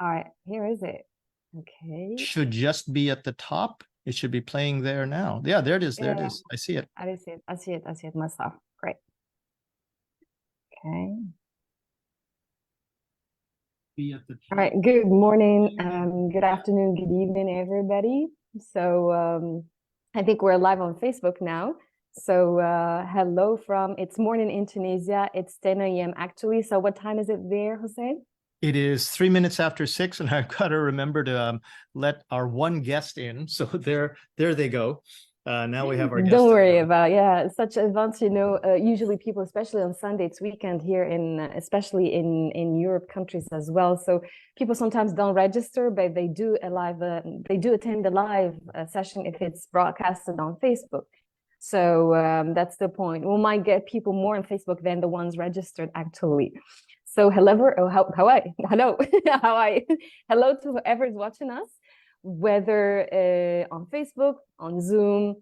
All right, here is it. Okay. Should just be at the top. It should be playing there now. Yeah, there it is. There it is. I see it. I see it. I see it. I see it myself. Great. Okay. All right. Good morning. Good afternoon. Good evening, everybody. So I think we're live on Facebook now. So hello from, it's morning in Tunisia. It's 10 a.m. actually. So what time is it there, Jose? It is 3 minutes after 6, and I've got to remember to let our one guest in. So there they go. Now we have our guest. Don't worry about, yeah, such advance, usually people, especially on Sunday, it's weekend here especially in Europe countries as well. So people sometimes don't register, but they do attend the live session if it's broadcasted on Facebook. So that's the point. We might get people more on Facebook than the ones registered actually. So hello, hello to whoever's watching us, whether on Facebook, on Zoom,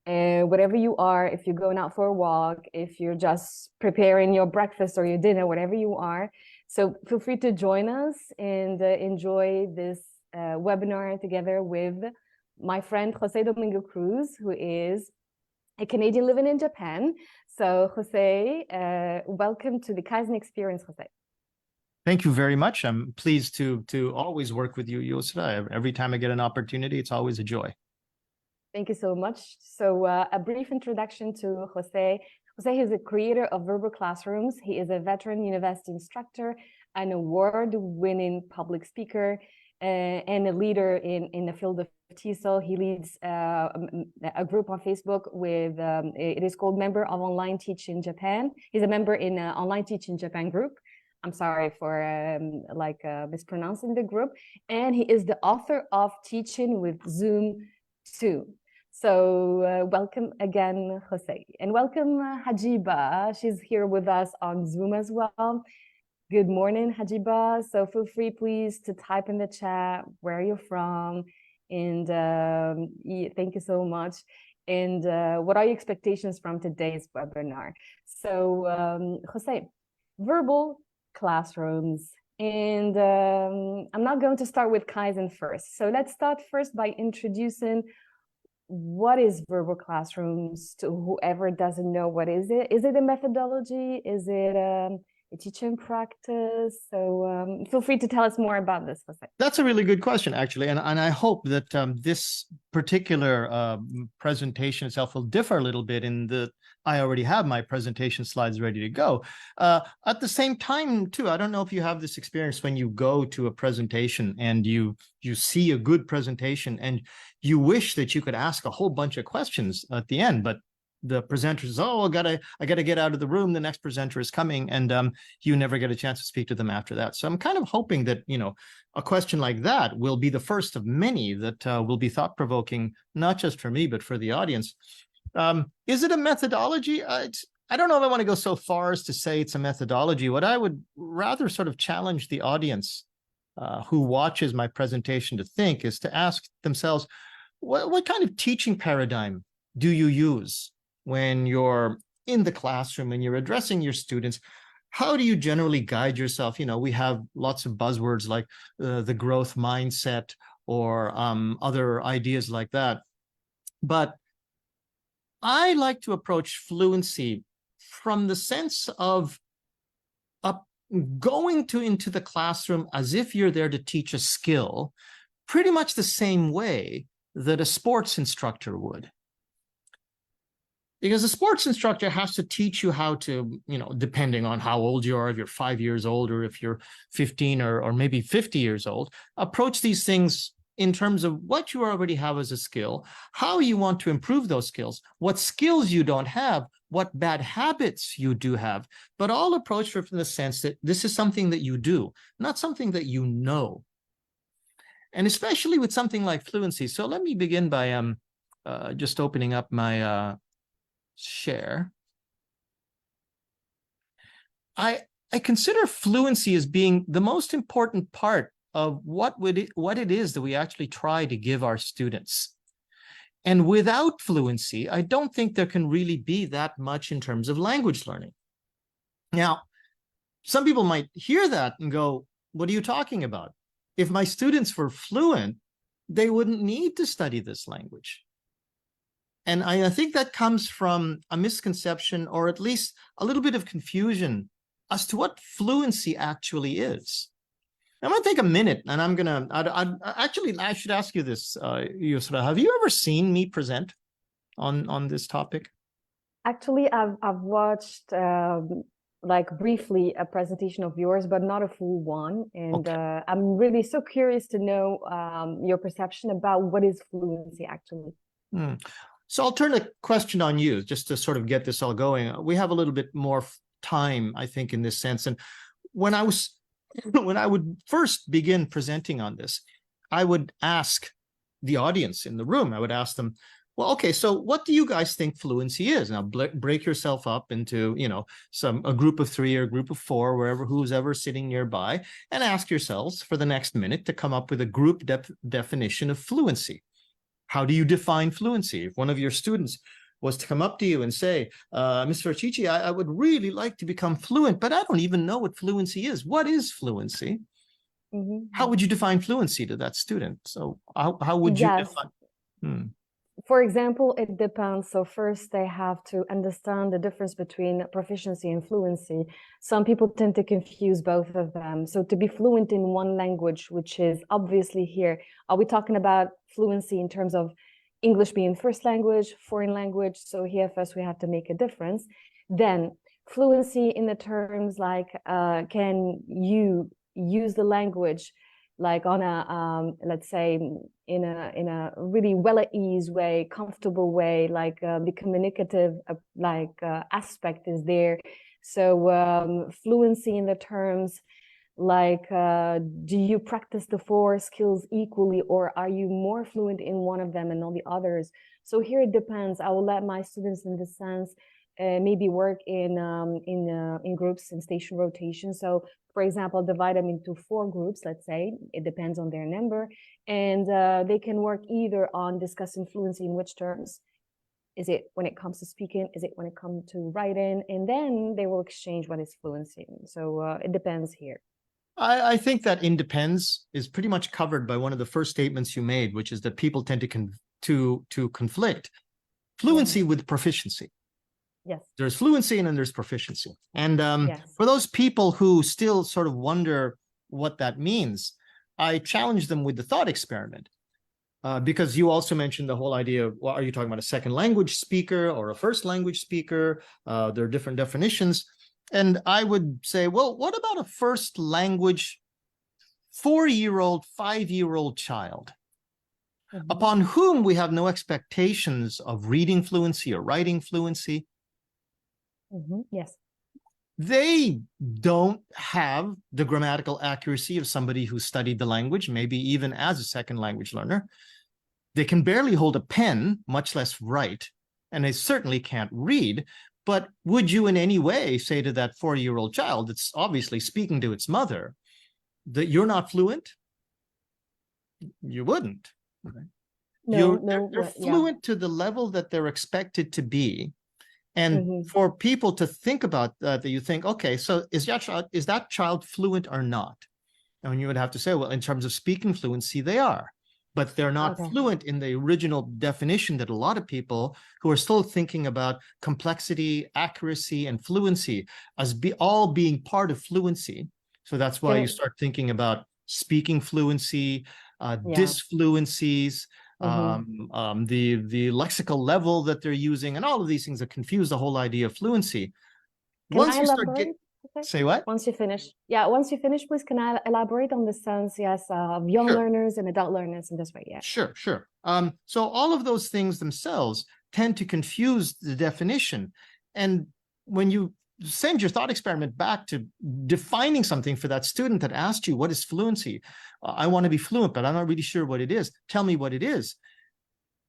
whatever you are, if you're going out for a walk, if you're just preparing your breakfast or your dinner, whatever you are. So feel free to join us and enjoy this webinar together with my friend, José Domingo Cruz, who is a Canadian living in Japan. So Jose, welcome to the Kaizen Experience, Jose. Thank you very much. I'm pleased to always work with you, Yousra. Every time I get an opportunity, it's always a joy. Thank you so much. So a brief introduction to Jose. Jose is a creator of Verbal Classrooms. He is a veteran university instructor, an award-winning public speaker, and a leader in the field of TESOL. He leads a group on Facebook with, it is called Member of Online Teaching Japan. He's a member in Online Teaching Japan group. I'm sorry for mispronouncing the group. And he is the author of Teaching with Zoom 2. So welcome again, Jose. And welcome Hajiba. She's here with us on Zoom as well. Good morning, Hajiba. So feel free, please, to type in the chat where you're from. And thank you so much. And what are your expectations from today's webinar? So Jose, verbal classrooms. And I'm not going to start with Kaizen first. So let's start first by introducing what is verbal classrooms to whoever doesn't know. What is it? Is it a methodology? Is it a teaching practice? So feel free to tell us more about this, Jose. That's a really good question, actually. And I hope that this particular presentation itself will differ a little bit in that I already have my presentation slides ready to go. At the same time, too, I don't know if you have this experience when you go to a presentation and you see a good presentation and you wish that you could ask a whole bunch of questions at the end, but the presenter says, oh, I gotta get out of the room. The next presenter is coming, and you never get a chance to speak to them after that. So I'm kind of hoping that, a question like that will be the first of many that will be thought-provoking, not just for me, but for the audience. Is it a methodology? I don't know if I want to go so far as to say it's a methodology. What I would rather sort of challenge the audience who watches my presentation to think is to ask themselves, what kind of teaching paradigm do you use when you're in the classroom and you're addressing your students? How do you generally guide yourself? We have lots of buzzwords like the growth mindset or other ideas like that. But I like to approach fluency from the sense of going into the classroom as if you're there to teach a skill, pretty much the same way that a sports instructor would. Because a sports instructor has to teach you how to, depending on how old you are, if you're 5 years old or if you're 15 or maybe 50 years old, approach these things in terms of what you already have as a skill, how you want to improve those skills, what skills you don't have, what bad habits you do have, but all approached from the sense that this is something that you do, not something that you know. And especially with something like fluency. So let me begin by just opening up my share. I consider fluency as being the most important part of what it is that we actually try to give our students. And without fluency, I don't think there can really be that much in terms of language learning. Now, some people might hear that and go, what are you talking about? if my students were fluent, they wouldn't need to study this language. And I think that comes from a misconception, or at least a little bit of confusion as to what fluency actually is. I'm going to take a minute, and I'm going to, I should ask you this, Yousra. Have you ever seen me present on this topic? Actually, I've watched like briefly a presentation of yours, but not a full one. And okay. I'm really so curious to know your perception about what is fluency actually. So I'll turn the question on you just to sort of get this all going. We have a little bit more time, I think, in this sense. And when I would first begin presenting on this, I would ask the audience in the room, I would ask them, well, okay, so what do you guys think fluency is? Now break yourself up into, you know, a group of 3 or a group of 4, who's ever sitting nearby, and ask yourselves for the next minute to come up with a group definition of fluency. How do you define fluency? If one of your students was to come up to you and say, Ms. Ferchichi, I would really like to become fluent, but I don't even know what fluency is. What is fluency? How would you define fluency to that student? So how would you define? For example, it depends. So first they have to understand the difference between proficiency and fluency. Some people tend to confuse both of them. So to be fluent in one language, which is obviously here, are we talking about fluency in terms of English being first language, foreign language? So here first we have to make a difference. Then fluency in the terms like, can you use the language like on a let's say in a really well at ease way, comfortable way, like the communicative aspect is there. So fluency in the terms like, do you practice the 4 skills equally, or are you more fluent in one of them and not the others? So here it depends. I will let my students in this sense maybe work in groups in station rotation. So for example, divide them into 4 groups, let's say, it depends on their number, and they can work either on discussing fluency in which terms. Is it when it comes to speaking? Is it when it comes to writing? And then they will exchange what is fluency. So it depends here. I think that "in depends" is pretty much covered by one of the first statements you made, which is that people tend to conflict fluency with proficiency. Yes. There's fluency and then there's proficiency. And for those people who still sort of wonder what that means, I challenge them with the thought experiment. Because you also mentioned the whole idea of, well, are you talking about a second language speaker or a first language speaker? There are different definitions. And I would say, well, what about a first language 4-year-old, 5-year-old child? Upon whom we have no expectations of reading fluency or writing fluency. Yes. They don't have the grammatical accuracy of somebody who studied the language, maybe even as a second language learner. They can barely hold a pen, much less write, and they certainly can't read. But would you in any way say to that 4-year-old child that's obviously speaking to its mother that you're not fluent? You wouldn't. Right? They're fluent to the level that they're expected to be. And for people to think about that, you think, okay, so is that child fluent or not? And you would have to say, well, in terms of speaking fluency, they are. But they're not fluent in the original definition that a lot of people who are still thinking about complexity, accuracy, and fluency as all being part of fluency. So that's why you start thinking about speaking fluency, disfluencies, the lexical level that they're using, and all of these things that confuse the whole idea of fluency. Once you start say what? Once you finish, please, can I elaborate on the sense, of young learners and adult learners in this way? Yeah. Sure. So all of those things themselves tend to confuse the definition. And when you send your thought experiment back to defining something for that student that asked you, what is fluency? I want to be fluent, but I'm not really sure what it is. Tell me what it is.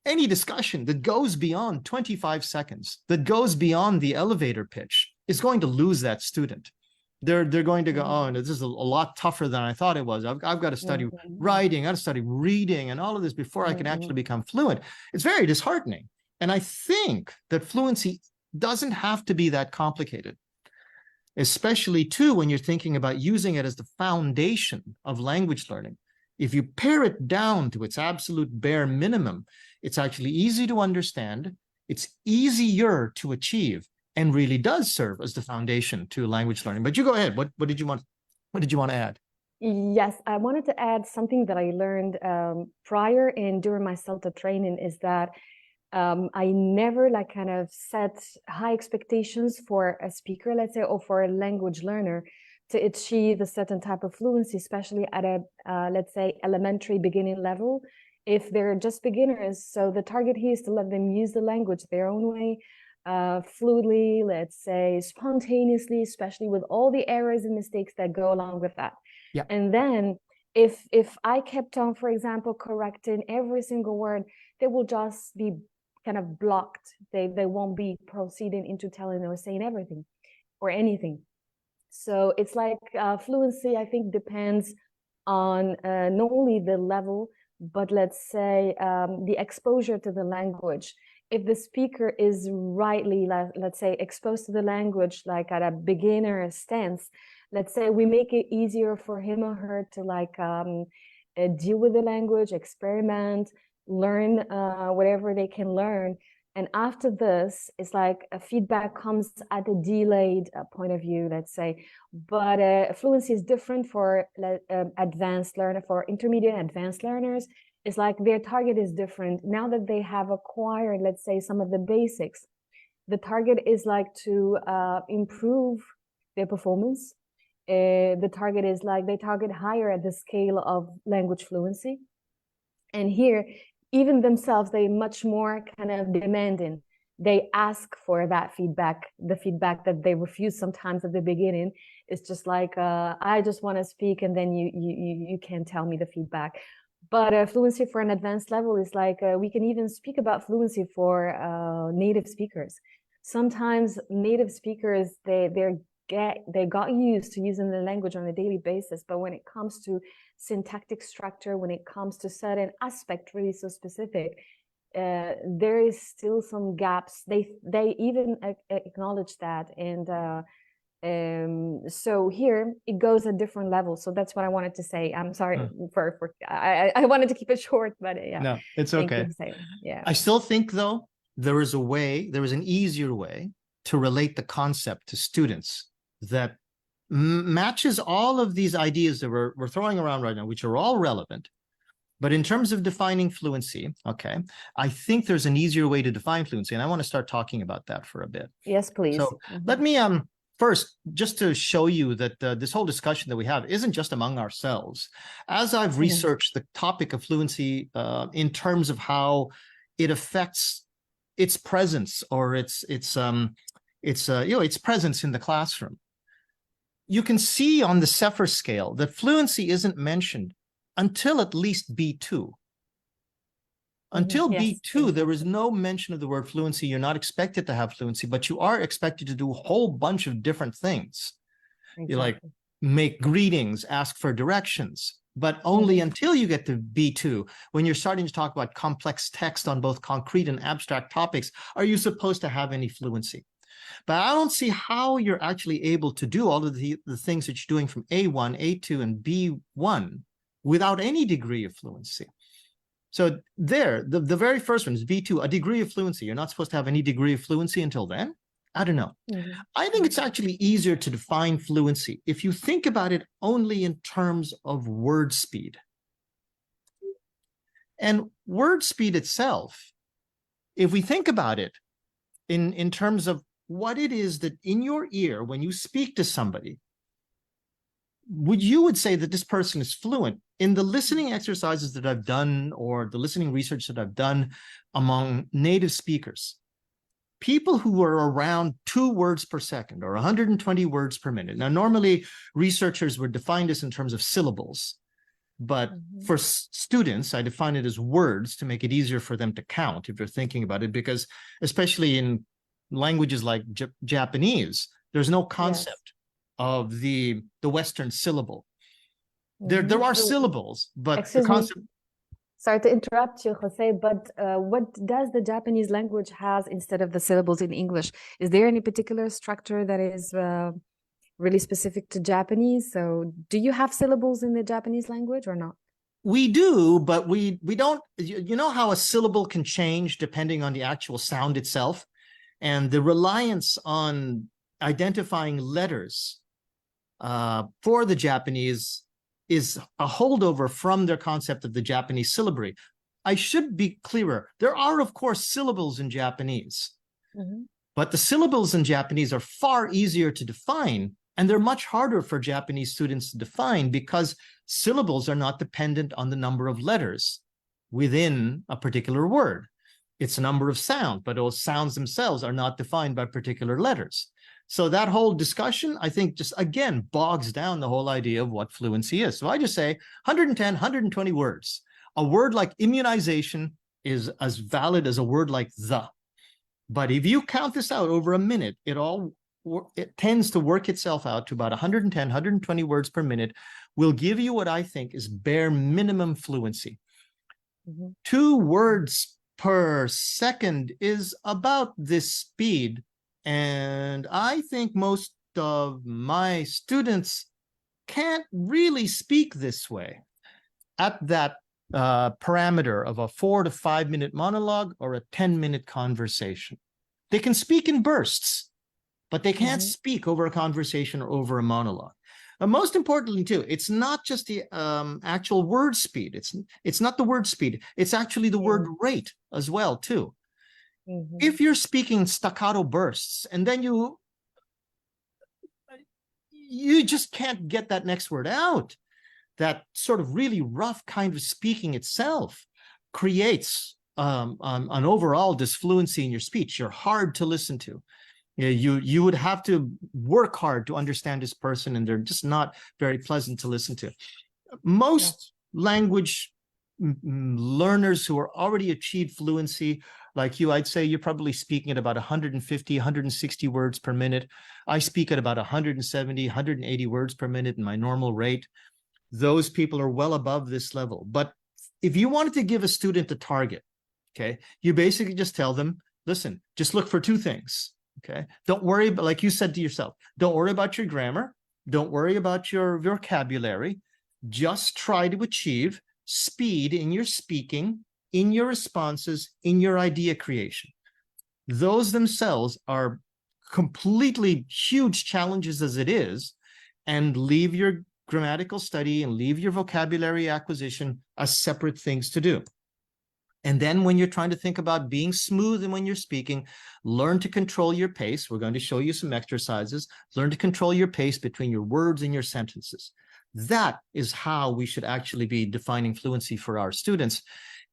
Any discussion that goes beyond 25 seconds, that goes beyond the elevator pitch, is going to lose that student. They're going to go, oh, this is a lot tougher than I thought it was. I've got to study writing, I've got to study reading and all of this before I can actually become fluent. It's very disheartening. And I think that fluency doesn't have to be that complicated, especially too when you're thinking about using it as the foundation of language learning. if you pare it down to its absolute bare minimum, it's actually easy to understand, it's easier to achieve, and really does serve as the foundation to language learning. But you go ahead. What did you want to add? Yes, I wanted to add something that I learned prior and during my CELTA training, is that I never like kind of set high expectations for a speaker, let's say, or for a language learner to achieve a certain type of fluency, especially at a, let's say, elementary beginning level, if they're just beginners. So the target here is to let them use the language their own way, fluidly, let's say, spontaneously, especially with all the errors and mistakes that go along with that. Yeah. And then if I kept on, for example, correcting every single word, they will just be kind of blocked. They won't be proceeding into telling or saying everything or anything. So it's like fluency, I think, depends on not only the level, but let's say the exposure to the language. If the speaker is rightly, let's say, exposed to the language, like at a beginner stance, let's say we make it easier for him or her to like deal with the language, experiment, learn whatever they can learn. And after this, it's like a feedback comes at a delayed point of view, let's say. But fluency is different for advanced learner, for intermediate and advanced learners. It's like their target is different. Now that they have acquired, let's say, some of the basics, the target is like to improve their performance. The target is like they target higher at the scale of language fluency. And here, even themselves, they much more kind of demanding. They ask for that feedback, the feedback that they refuse sometimes at the beginning. It's just like, I just want to speak, and then you can tell me the feedback. But fluency for an advanced level is like, we can even speak about fluency for native speakers. Sometimes native speakers, they got used to using the language on a daily basis, but when it comes to syntactic structure, when it comes to certain aspect really so specific, there is still some gaps. They even acknowledge that, and so here it goes at different levels. So that's what I wanted to say. I'm sorry for I wanted to keep it short, but yeah. No, it's okay. Yeah, I still think though there is an easier way to relate the concept to students that matches all of these ideas that we're throwing around right now, which are all relevant. But in terms of defining fluency, okay, I think there's an easier way to define fluency, and I want to start talking about that for a bit. Yes, please. So let me first, just to show you that this whole discussion that we have isn't just among ourselves. As I've researched the topic of fluency in terms of how it affects its presence or its presence in the classroom, you can see on the CEFR scale that fluency isn't mentioned until at least B2. Until B2, there is no mention of the word fluency. You're not expected to have fluency, but you are expected to do a whole bunch of different things. Exactly. You like make greetings, ask for directions, but only until you get to B2, when you're starting to talk about complex text on both concrete and abstract topics, are you supposed to have any fluency. But I don't see how you're actually able to do all of the things that you're doing from A1, A2, and B1 without any degree of fluency. So there, the very first one is B2, a degree of fluency. You're not supposed to have any degree of fluency until then? I don't know. I think it's actually easier to define fluency if you think about it only in terms of word speed. And word speed itself, if we think about it in terms of what it is that in your ear, when you speak to somebody, you would say that this person is fluent. In the listening exercises that I've done, or the listening research that I've done among native speakers, people who are around 2 words per second or 120 words per minute. Now, normally researchers would define this in terms of syllables, but for students, I define it as words to make it easier for them to count if they're thinking about it, because especially in languages like Japanese, there's no concept of the Western syllable. There are syllables, but the concept... Sorry to interrupt you, Jose, but what does the Japanese language has instead of the syllables in English? Is there any particular structure that is really specific to Japanese? So do you have syllables in the Japanese language or not? We do, but we don't. You know how a syllable can change depending on the actual sound itself, and the reliance on identifying letters for the Japanese is a holdover from their concept of the Japanese syllabary. I should be clearer. There are, of course, syllables in Japanese, but the syllables in Japanese are far easier to define, and they're much harder for Japanese students to define because syllables are not dependent on the number of letters within a particular word. It's a number of sounds, but those sounds themselves are not defined by particular letters. So that whole discussion, I think, just again bogs down the whole idea of what fluency is. So I just say 110, 120 words. A word like immunization is as valid as a word like the. But if you count this out over a minute, it tends to work itself out to about 110, 120 words per minute, will give you what I think is bare minimum fluency. 2 words per second is about this speed. And I think most of my students can't really speak this way at that parameter of a 4 to 5 minute monologue or a 10-minute conversation. They can speak in bursts, but they can't speak over a conversation or over a monologue. And most importantly, too, it's not just the actual word speed. It's not the word speed. It's actually the word rate as well, too. If you're speaking staccato bursts and then you just can't get that next word out, that sort of really rough kind of speaking itself creates an overall disfluency in your speech. You're hard to listen to. You would have to work hard to understand this person, and they're just not very pleasant to listen to. Most language learners who are already achieved fluency, like you, I'd say you're probably speaking at about 150, 160 words per minute. I speak at about 170, 180 words per minute in my normal rate. Those people are well above this level. But if you wanted to give a student a target, okay, you basically just tell them, listen, just look for 2 things. Okay, don't worry about, like you said to yourself, don't worry about your grammar. Don't worry about your vocabulary. Just try to achieve speed in your speaking, in your responses, in your idea creation. Those themselves are completely huge challenges as it is, and leave your grammatical study and leave your vocabulary acquisition as separate things to do. And then when you're trying to think about being smooth and when you're speaking, learn to control your pace. We're going to show you some exercises. Learn to control your pace between your words and your sentences. That is how we should actually be defining fluency for our students.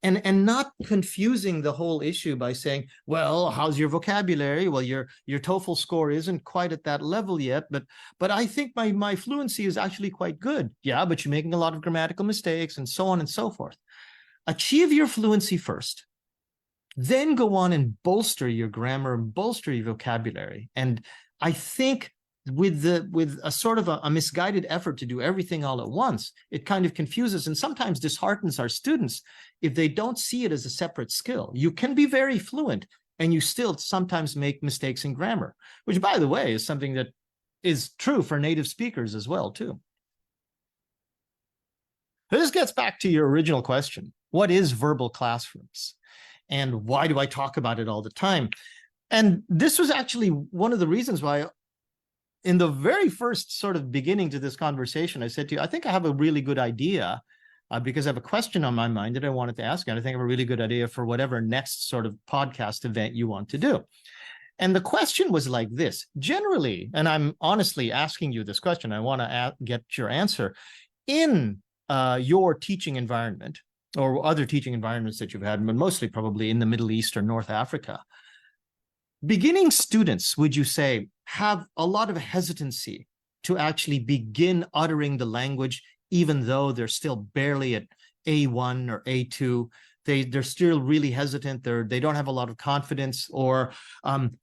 And not confusing the whole issue by saying, well, how's your vocabulary? Well, your TOEFL score isn't quite at that level yet, but I think my fluency is actually quite good. Yeah, but you're making a lot of grammatical mistakes and so on and so forth. Achieve your fluency first, then go on and bolster your grammar, bolster your vocabulary. And I think with a sort of a misguided effort to do everything all at once, it kind of confuses and sometimes disheartens our students if they don't see it as a separate skill. You can be very fluent and you still sometimes make mistakes in grammar, which, by the way, is something that is true for native speakers as well, too. This gets back to your original question. What is verbal classrooms? And why do I talk about it all the time? And this was actually one of the reasons why in the very first sort of beginning to this conversation, I said to you, I think I have a really good idea because I have a question on my mind that I wanted to ask you. And I think I have a really good idea for whatever next sort of podcast event you want to do. And the question was like this. Generally, and I'm honestly asking you this question, I want to get your answer. In your teaching environment or other teaching environments that you've had, but mostly probably in the Middle East or North Africa, beginning students, would you say, have a lot of hesitancy to actually begin uttering the language, even though they're still barely at A1 or A2? They're still really hesitant. They don't have a lot of confidence, or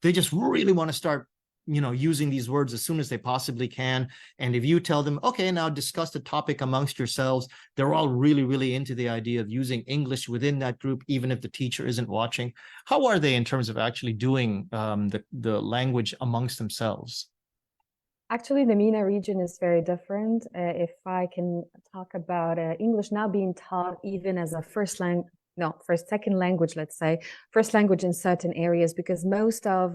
they just really want to start using these words as soon as they possibly can. And if you tell them, okay, now discuss the topic amongst yourselves, they're all really, really into the idea of using English within that group, even if the teacher isn't watching. How are they in terms of actually doing the language amongst themselves? Actually, the MENA region is very different. If I can talk about English now being taught even as a second language, let's say, first language in certain areas, because most of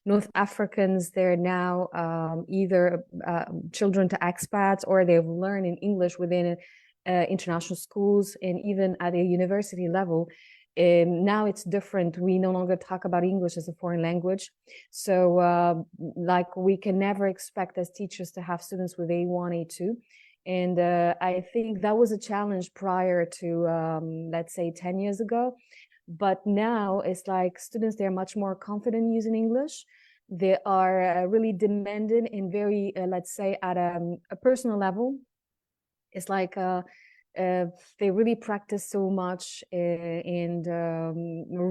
North Africans, they're now either children to expats, or they've learned in English within international schools, and even at a university level. Now it's different. We no longer talk about English as a foreign language. So like we can never expect as teachers to have students with A1, A2. And I think that was a challenge prior to, let's say, 10 years ago. But now it's like students, they're much more confident using English. They are really demanding and very, let's say, at a personal level. It's like they really practice so much, and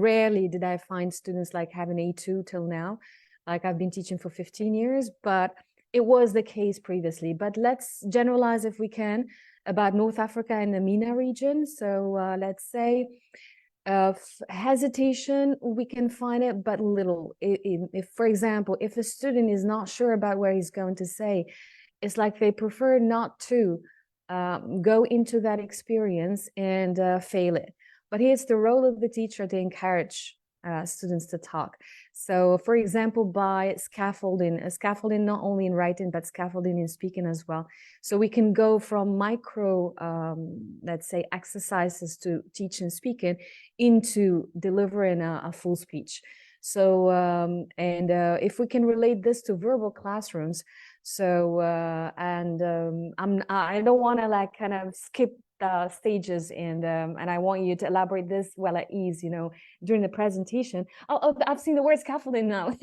rarely did I find students like having A2 till now. Like I've been teaching for 15 years, but it was the case previously. But let's generalize, if we can, about North Africa and the MENA region. So let's say hesitation, we can find it, but little. If, for example, if a student is not sure about what he's going to say, it's like they prefer not to go into that experience and fail it. But here's the role of the teacher to encourage students to talk. So, for example, by scaffolding not only in writing, but scaffolding in speaking as well. So we can go from micro, let's say, exercises to teach and speaking into delivering a full speech. So, if we can relate this to verbal classrooms, so I don't want to like kind of skip the stages, and I want you to elaborate this well at ease, you know, during the presentation. Oh, I've seen the word scaffolding now.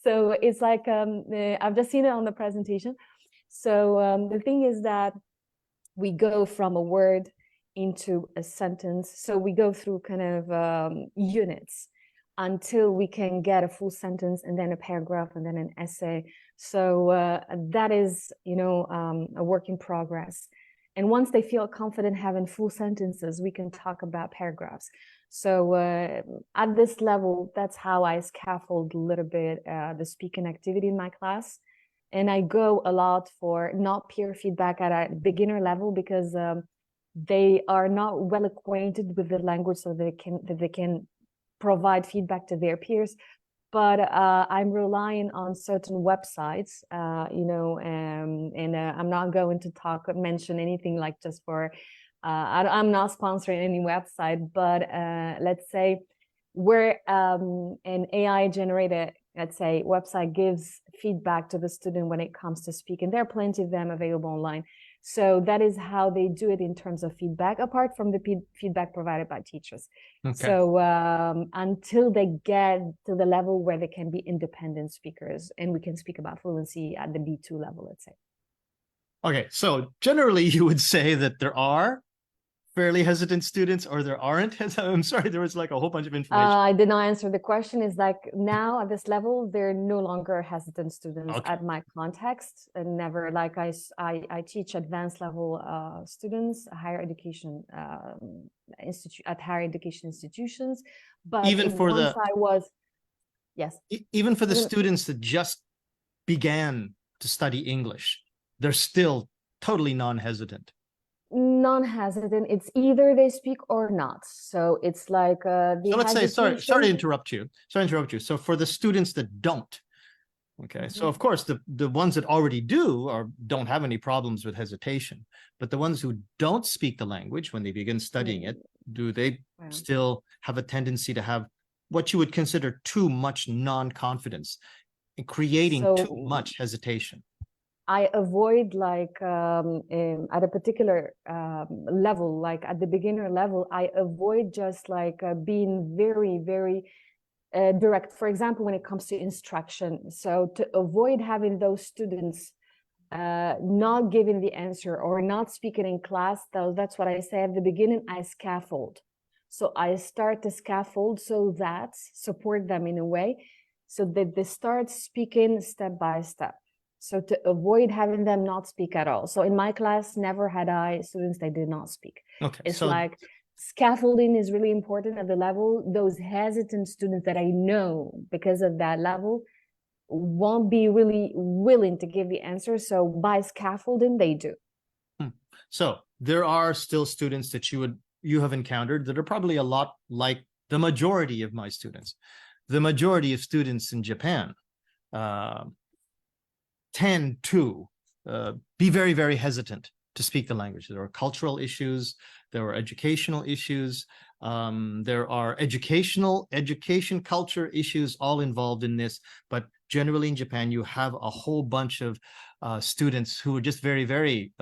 So it's like I've just seen it on the presentation. So the thing is that we go from a word into a sentence. So we go through kind of units until we can get a full sentence, and then a paragraph, and then an essay. So that is, you know, a work in progress. And once they feel confident having full sentences, we can talk about paragraphs. So at this level, that's how I scaffold a little bit the speaking activity in my class. And I go a lot for not peer feedback at a beginner level, because they are not well acquainted with the language, so they can provide feedback to their peers. But I'm relying on certain websites, you know, and I'm not going to mention anything like just for, I'm not sponsoring any website, but let's say where an AI generated, let's say, website gives feedback to the student when it comes to speaking. There are plenty of them available online. So that is how they do it in terms of feedback, apart from the feedback provided by teachers. Okay. So until they get to the level where they can be independent speakers, and we can speak about fluency at the B2 level, let's say. Okay, so generally you would say that there are fairly hesitant students, or there aren't? I'm sorry, there was like a whole bunch of information. I did not answer the question. Is like now at this level, they're no longer hesitant students. Okay. At my context, and never. Like I teach advanced level students, higher education at higher education institutions. But even for the even for the students that just began to study English, they're still totally non-hesitant. Non-hesitant. It's either they speak or not. So it's like so let's say, sorry to interrupt you. So for the students that don't, okay, so of course the ones that already do or don't have any problems with hesitation, but the ones who don't speak the language when they begin studying it, do they still have a tendency to have what you would consider too much non-confidence and creating too much hesitation? I avoid, like at a particular level, like at the beginner level, I avoid just like being very, very direct. For example, when it comes to instruction. So to avoid having those students not giving the answer or not speaking in class, that's what I say at the beginning, I scaffold. So I start the scaffold so that support them in a way so that they start speaking step by step. So to avoid having them not speak at all. So in my class, never had I students that did not speak. Okay, it's like scaffolding is really important at the level. Those hesitant students that I know because of that level, won't be really willing to give the answer. So by scaffolding, they do. So there are still students that you have encountered that are probably a lot like the majority of my students. The majority of students in Japan tend to be very, very hesitant to speak the language. There are cultural issues, there are educational issues, there are education culture issues all involved in this. But generally in Japan, you have a whole bunch of students who are just very, very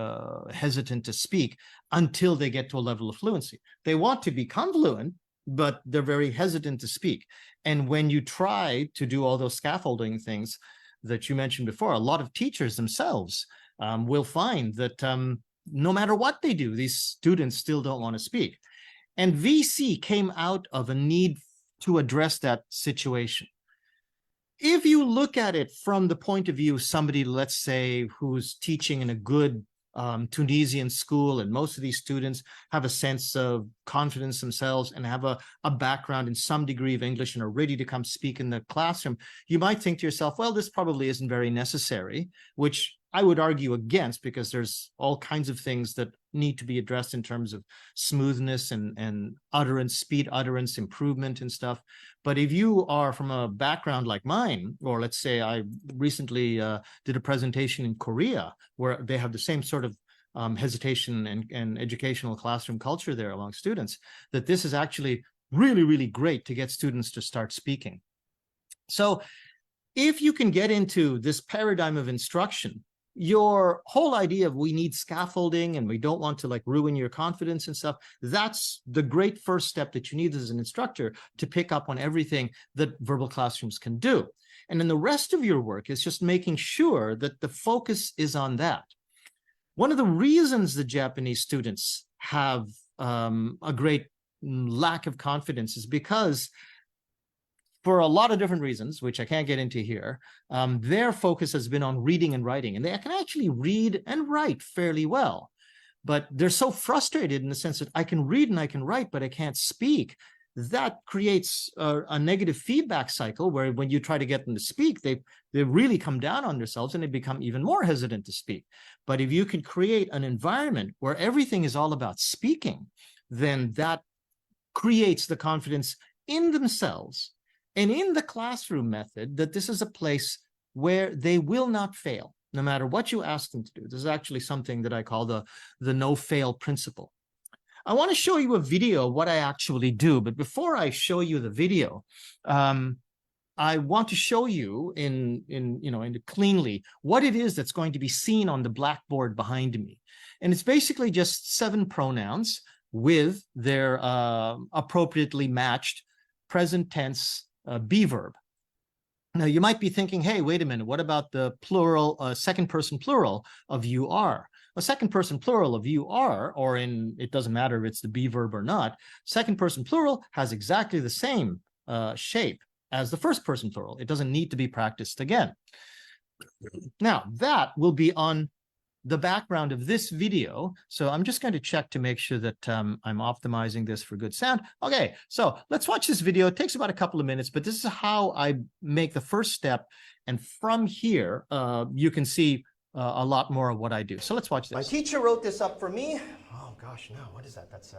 hesitant to speak until they get to a level of fluency. They want to become fluent, but they're very hesitant to speak. And when you try to do all those scaffolding things that you mentioned before, a lot of teachers themselves will find that no matter what they do, these students still don't want to speak. And VC came out of a need to address that situation. If you look at it from the point of view of somebody, let's say, who's teaching in a good Tunisian school, and most of these students have a sense of confidence themselves and have a background in some degree of English and are ready to come speak in the classroom, you might think to yourself, well, this probably isn't very necessary, which I would argue against, because there's all kinds of things that need to be addressed in terms of smoothness and utterance, speed utterance improvement and stuff. But if you are from a background like mine, or let's say I recently did a presentation in Korea where they have the same sort of hesitation and educational classroom culture there among students, that this is actually really, really great to get students to start speaking. So if you can get into this paradigm of instruction, your whole idea of we need scaffolding and we don't want to like ruin your confidence and stuff, that's the great first step that you need as an instructor to pick up on everything that verbal classrooms can do. And then the rest of your work is just making sure that the focus is on that. One of the reasons the Japanese students have a great lack of confidence is because, for a lot of different reasons, which I can't get into here, their focus has been on reading and writing, and they can actually read and write fairly well. But they're so frustrated in the sense that I can read and I can write, but I can't speak. That creates a negative feedback cycle where when you try to get them to speak, they really come down on themselves and they become even more hesitant to speak. But if you can create an environment where everything is all about speaking, then that creates the confidence in themselves and in the classroom method that this is a place where they will not fail, no matter what you ask them to do. This is actually something that I call the no-fail principle. I want to show you a video of what I actually do, but before I show you the video, I want to show you in cleanly what it is that's going to be seen on the blackboard behind me. And it's basically just 7 pronouns with their appropriately matched present tense be verb. Now you might be thinking, hey, wait a minute, what about the plural, second person plural of you are? A second person plural of you are, or it doesn't matter if it's the be verb or not, second person plural has exactly the same shape as the first person plural. It doesn't need to be practiced again. Now that will be on the background of this video. So I'm just going to check to make sure that I'm optimizing this for good sound. Okay, so let's watch this video. It takes about a couple of minutes, but this is how I make the first step. And from here, you can see a lot more of what I do. So let's watch this. My teacher wrote this up for me. Oh gosh, no, what is that? That's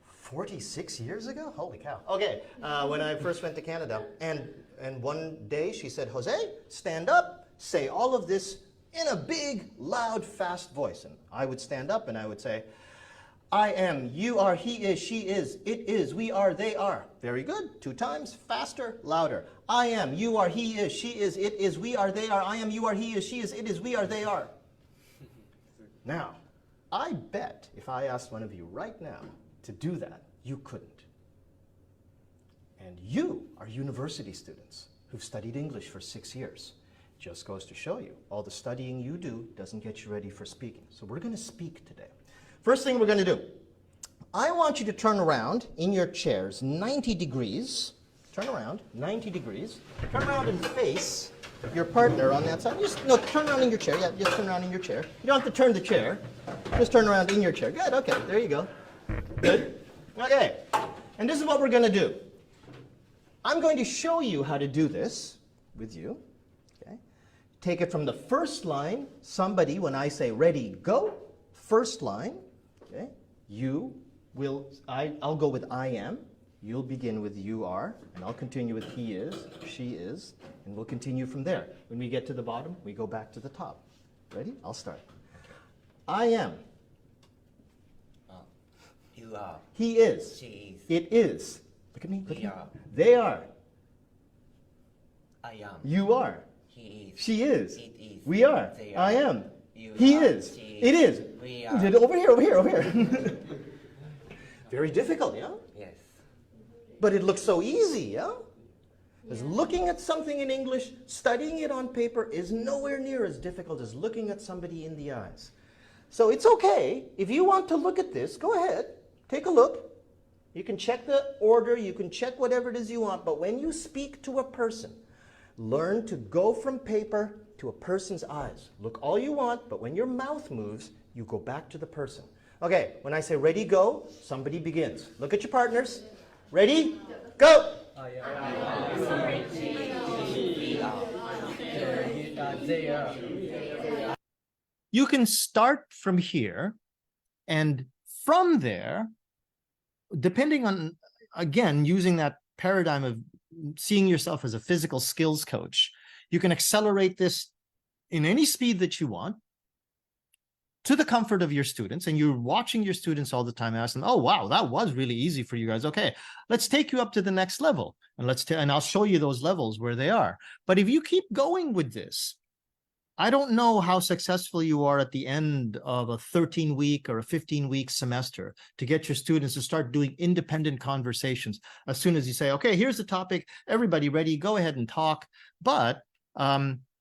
46 years ago? Holy cow. Okay, when I first went to Canada. And one day she said, Jose, stand up, say all of this in a big, loud, fast voice. And I would stand up and I would say, I am, you are, he is, she is, it is, we are, they are. Very good. 2 times, faster, louder. I am, you are, he is, she is, it is, we are, they are. I am, you are, he is, she is, it is, we are, they are. Now, I bet if I asked one of you right now to do that, you couldn't. And you are university students who've studied English for 6 years. Just goes to show you, all the studying you do doesn't get you ready for speaking. So we're going to speak today. First thing we're going to do, I want you to turn around in your chairs 90 degrees. Turn around 90 degrees. Turn around and face your partner on that side. No, turn around in your chair. Yeah, just turn around in your chair. You don't have to turn the chair. Just turn around in your chair. Good, okay, there you go. Good. Okay, and this is what we're going to do. I'm going to show you how to do this with you. take it from the first line. Somebody, when I say ready, go, first line, okay, you will, I'll go with I am. You'll begin with you are, and I'll continue with he is, she is, and we'll continue from there. When we get to the bottom, we go back to the top. Ready? I'll start. I am. You are. He is. She is. It is. Look at me. Look We at me. are. They are. I am. You are. He is. She is. It is. We are. They I are. am. You He are. is. She It is. We are. Over here, over here, over here. Very difficult, yeah? Yes. But it looks so easy, yeah? Because looking at something in English, studying it on paper is nowhere near as difficult as looking at somebody in the eyes. So it's okay. If you want to look at this, go ahead. Take a look. You can check the order. You can check whatever it is you want. But when you speak to a person, learn to go from paper to a person's eyes. Look all you want, but when your mouth moves, you go back to the person. Okay, when I say ready, go, somebody begins. Look at your partners. Ready, go! You can start from here, and from there, depending on, again, using that paradigm of seeing yourself as a physical skills coach, you can accelerate this in any speed that you want to the comfort of your students. And you're watching your students all the time, asking, oh, wow, that was really easy for you guys. Okay, let's take you up to the next level. And and I'll show you those levels where they are. But if you keep going with this, I don't know how successful you are at the end of a 13-week or a 15-week semester to get your students to start doing independent conversations. As soon as you say, okay, here's the topic, everybody ready, go ahead and talk. But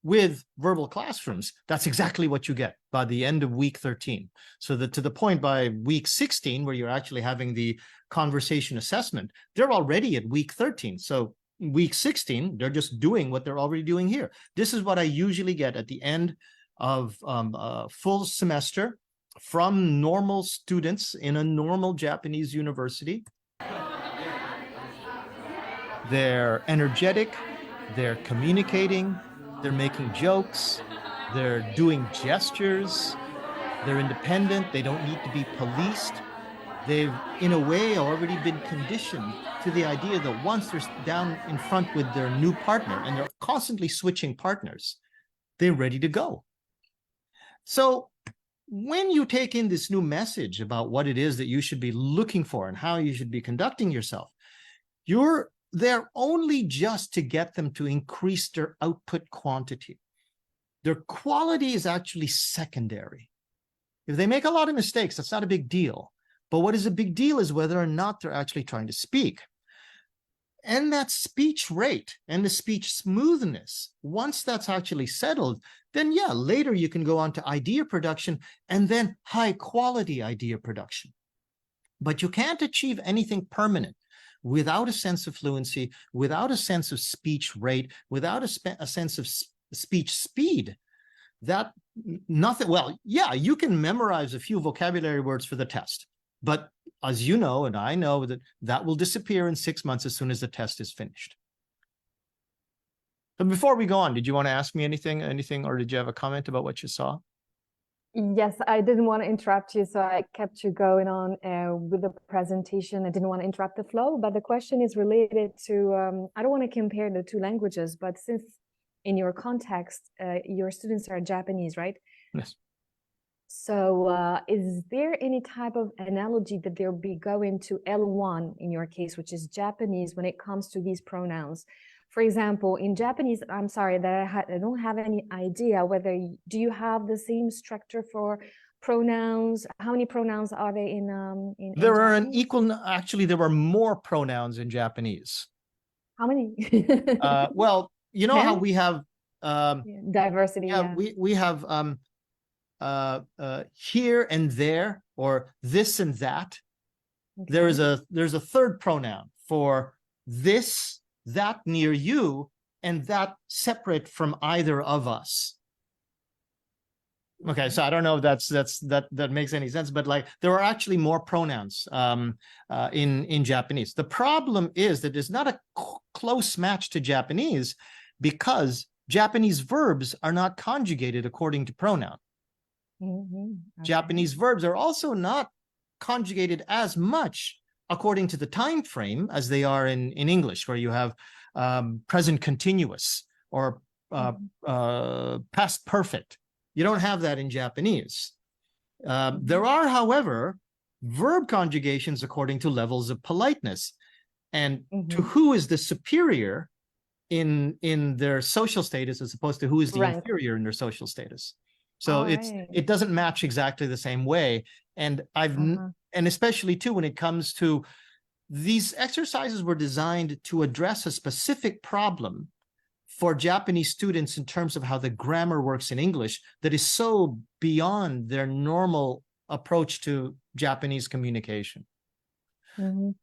with verbal classrooms, that's exactly what you get by the end of week 13. So that to the point by week 16, where you're actually having the conversation assessment, they're already at week 13. So week 16, they're just doing what they're already doing here. This is what I usually get at the end of a full semester from normal students in a normal Japanese university. They're energetic, they're communicating, they're making jokes, they're doing gestures, they're independent, they don't need to be policed. They've, in a way, already been conditioned to the idea that once they're down in front with their new partner, and they're constantly switching partners, they're ready to go. So when you take in this new message about what it is that you should be looking for and how you should be conducting yourself, you're there only just to get them to increase their output quantity. Their quality is actually secondary. If they make a lot of mistakes, that's not a big deal. But what is a big deal is whether or not they're actually trying to speak. And that speech rate and the speech smoothness, once that's actually settled, then yeah, later you can go on to idea production and then high quality idea production. But you can't achieve anything permanent without a sense of fluency, without a sense of speech rate, without a sense of speech speed. That nothing, well, yeah, you can memorize a few vocabulary words for the test. But as you know, and I know, that that will disappear in 6 months as soon as the test is finished. But before we go on, did you want to ask me anything, or did you have a comment about what you saw? Yes, I didn't want to interrupt you, so I kept you going on with the presentation. I didn't want to interrupt the flow, but the question is related to, I don't want to compare the two languages, but since in your context, your students are Japanese, right? Yes. So is there any type of analogy that they'll be going to L1 in your case, which is Japanese, when it comes to these pronouns? For example, in Japanese, I'm sorry that I don't have any idea whether, do you have the same structure for pronouns? How many pronouns are they in There are Japanese? an equal, actually, there were more pronouns in Japanese. How many? Well, you know 10? how we have diversity. yeah. We have here and there, or this and that. Okay. There's a third pronoun for this, that near you, and that separate from either of us. Okay, so I don't know if that makes any sense, but like there are actually more pronouns in Japanese. The problem is that it's not a close match to Japanese, because Japanese verbs are not conjugated according to pronoun. Okay. Japanese verbs are also not conjugated as much according to the time frame as they are in English, where you have present continuous or past perfect. You don't have that in Japanese. There are, however, verb conjugations according to levels of politeness and to who is the superior in their social status as opposed to who is the inferior in their social status. So it doesn't match exactly the same way. And and especially too, when it comes to these exercises were designed to address a specific problem for Japanese students in terms of how the grammar works in English that is so beyond their normal approach to Japanese communication. Can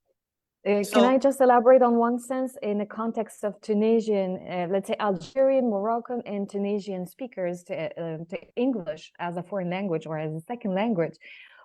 I just elaborate on one sense in the context of Tunisian, let's say Algerian, Moroccan, and Tunisian speakers to English as a foreign language or as a second language?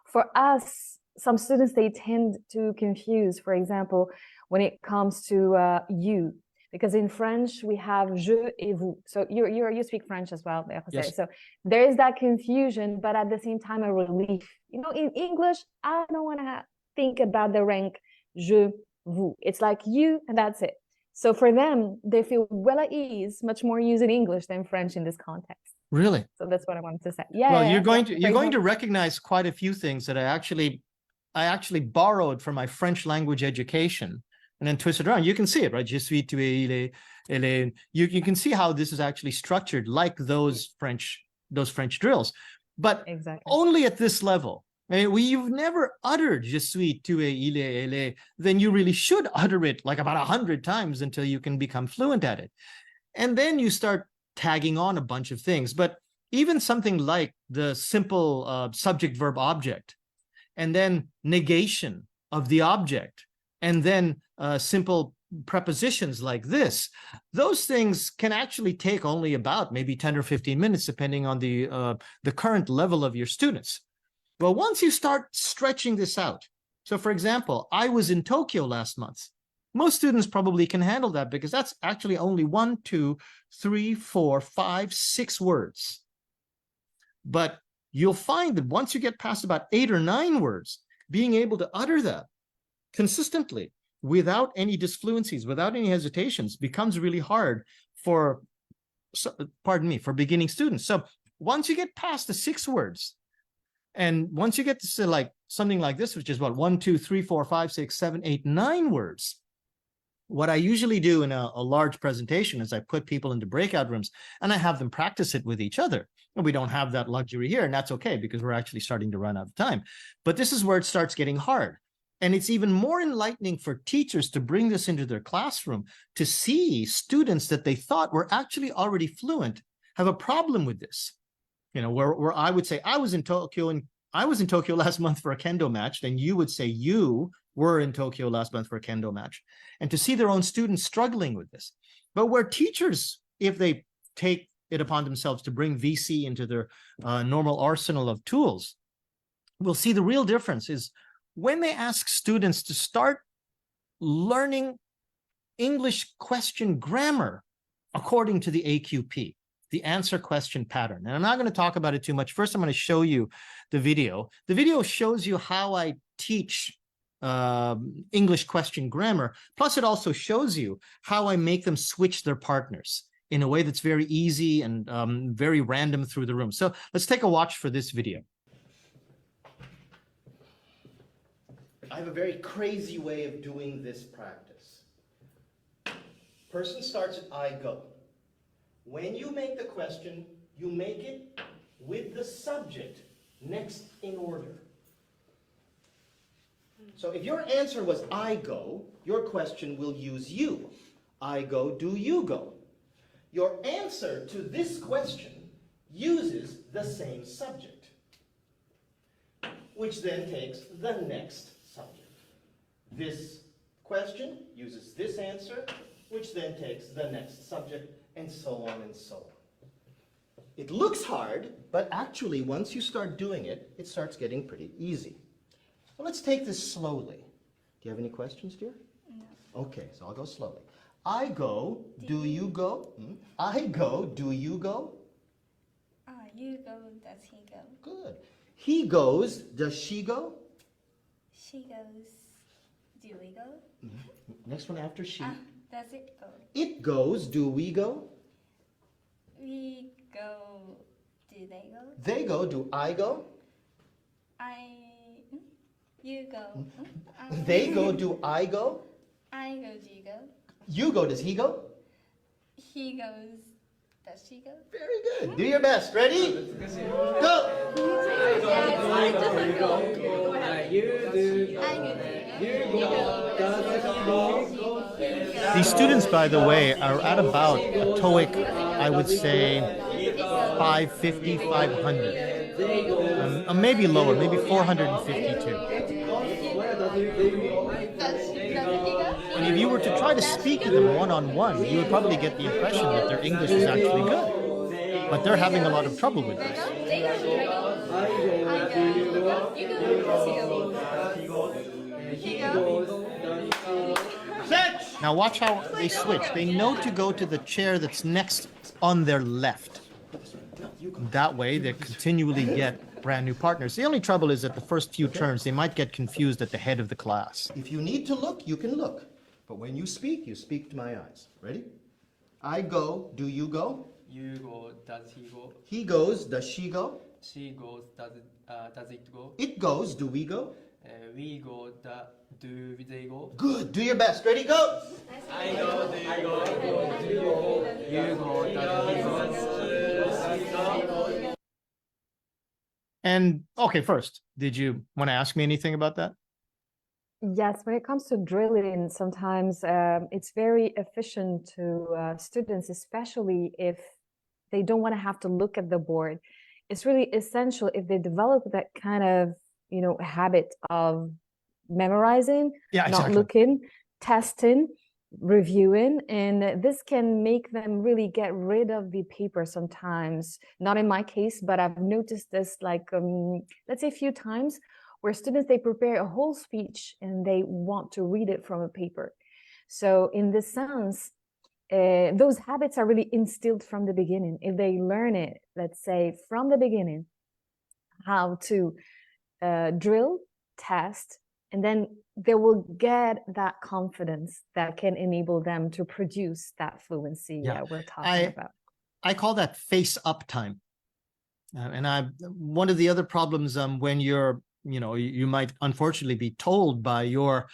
For us, some students, they tend to confuse, for example, when it comes to you, because in French we have je et vous. So you speak French as well, José. Yes. So there is that confusion, but at the same time a relief. You know, in English, I don't want to think about the rank je, vous. It's like you, and that's it. So for them, they feel well at ease, much more using English than French in this context. Really? So that's what I wanted to say. Yeah. Well, you're going to recognize quite a few things that I actually borrowed from my French language education and then twisted around. You can see it, right? Je suis, tu es, il est, elle est. You can see how this is actually structured like those French drills, but only at this level. I mean, you've never uttered je suis, tu es, il est, elle est, then you really should utter it like about 100 times until you can become fluent at it. And then you start tagging on a bunch of things. But even something like the simple subject verb object, and then negation of the object, and then simple prepositions like this, those things can actually take only about maybe 10 or 15 minutes, depending on the current level of your students. Well, once you start stretching this out, so for example, I was in Tokyo last month. Most students probably can handle that because that's actually only 1, 2, 3, 4, 5, 6 words. But you'll find that once you get past about 8 or 9 words, being able to utter that consistently without any disfluencies, without any hesitations, becomes really hard for, for beginning students. So once you get past the 6 words, and once you get to like something like this, which is what, 1, 2, 3, 4, 5, 6, 7, 8, 9 words, what I usually do in a large presentation is I put people into breakout rooms and I have them practice it with each other. And we don't have that luxury here, and that's okay because we're actually starting to run out of time. But this is where it starts getting hard. And it's even more enlightening for teachers to bring this into their classroom, to see students that they thought were actually already fluent have a problem with this. You know, where I would say, I was in Tokyo last month for a kendo match, then you would say you were in Tokyo last month for a kendo match, and to see their own students struggling with this. But where teachers, if they take it upon themselves to bring VC into their normal arsenal of tools, will see the real difference is when they ask students to start learning English question grammar according to the AQP, the answer question pattern. And I'm not going to talk about it too much. First, I'm going to show you the video. The video shows you how I teach English question grammar. Plus, it also shows you how I make them switch their partners in a way that's very easy and very random through the room. So let's take a watch for this video. I have a very crazy way of doing this practice. Person starts at I go. When you make the question, you make it with the subject next in order. So if your answer was I go, your question will use you. I go, do you go? Your answer to this question uses the same subject, which then takes the next subject. This question uses this answer, which then takes the next subject, and so on and so on. It looks hard, but actually once you start doing it, it starts getting pretty easy. Well, let's take this slowly. Do you have any questions, dear? No. Okay, so I'll go slowly. I go, do you go? I go, do you go? You go, does he go? Good. He goes, does she go? She goes, do we go? Next one after she. Does it go? It goes, do we go? We go, do they go? They go, do I go? You go. They go, do I go? I go, do you go? You go, does he go? He goes, does she go? Very good. Do your best. Ready? Go! These students, by the way, are at about a TOEIC, I would say, 550, 500. Maybe lower, maybe 452. And if you were to try to speak to them one-on-one, you would probably get the impression that their English is actually good. But they're having a lot of trouble with this. Now watch how they switch. They know to go to the chair that's next on their left. That way they continually get brand new partners. The only trouble is that the first few turns, they might get confused at the head of the class. If you need to look, you can look. But when you speak to my eyes. Ready? I go, do you go? You go, does he go? He goes, does she go? She goes, does it go? It goes, do we go? We go, do they go? Good. Do your best. Ready? Go! I go, do you go? Do you go? You go, does he go? And okay, first, did you want to ask me anything about that? Yes, when it comes to drilling, sometimes it's very efficient to students, especially if they don't want to have to look at the board. It's really essential if they develop that kind of, habit of memorizing, not looking, testing, reviewing, and this can make them really get rid of the paper sometimes. Not in my case, but I've noticed this let's say a few times where students, they prepare a whole speech and they want to read it from a paper. So in this sense, those habits are really instilled from the beginning. If they learn it, let's say from the beginning, how to drill, test, and then they will get that confidence that can enable them to produce that fluency we're talking about. I call that face up time. One of the other problems when you're, you might unfortunately be told by your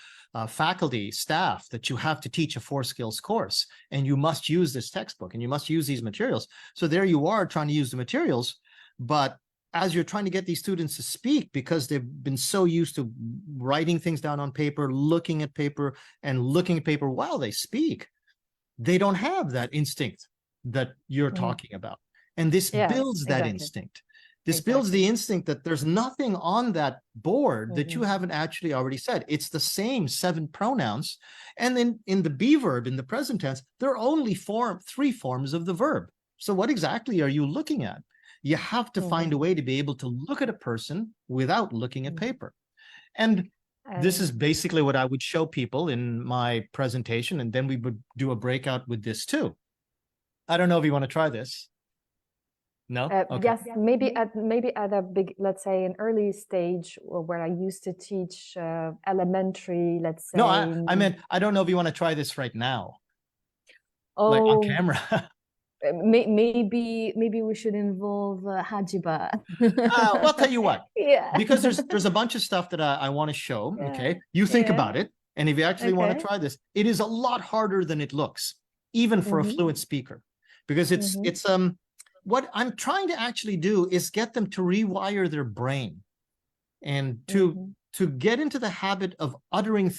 faculty, staff, that you have to teach a 4 skills course and you must use this textbook and you must use these materials. So there you are trying to use the materials, but as you're trying to get these students to speak, because they've been so used to writing things down on paper, looking at paper while they speak, they don't have that instinct that you're talking about. And this builds that instinct. This builds the instinct that there's nothing on that board that you haven't actually already said. It's the same 7 pronouns. And then in the be verb, in the present tense, there are only 3 forms of the verb. So what exactly are you looking at? You have to find a way to be able to look at a person without looking at paper. And this is basically what I would show people in my presentation. And then we would do a breakout with this too. I don't know if you want to try this. No? Okay. Yes, maybe at a big, let's say an early stage where I used to teach elementary, let's say. No, I meant, I don't know if you want to try this right now. Oh, like on camera. Maybe we should involve Hajiba. Well, I'll tell you what. Yeah. Because there's a bunch of stuff that I want to show. Yeah. Okay. You think about it. And if you actually want to try this, it is a lot harder than it looks, even for a fluent speaker. Because it's what I'm trying to actually do is get them to rewire their brain and to get into the habit of uttering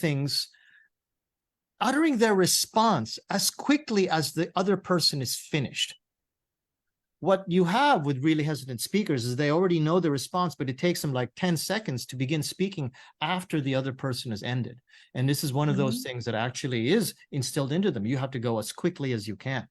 their response as quickly as the other person is finished. What you have with really hesitant speakers is they already know the response, but it takes them like 10 seconds to begin speaking after the other person has ended. And this is one of those things that actually is instilled into them. You have to go as quickly as you can.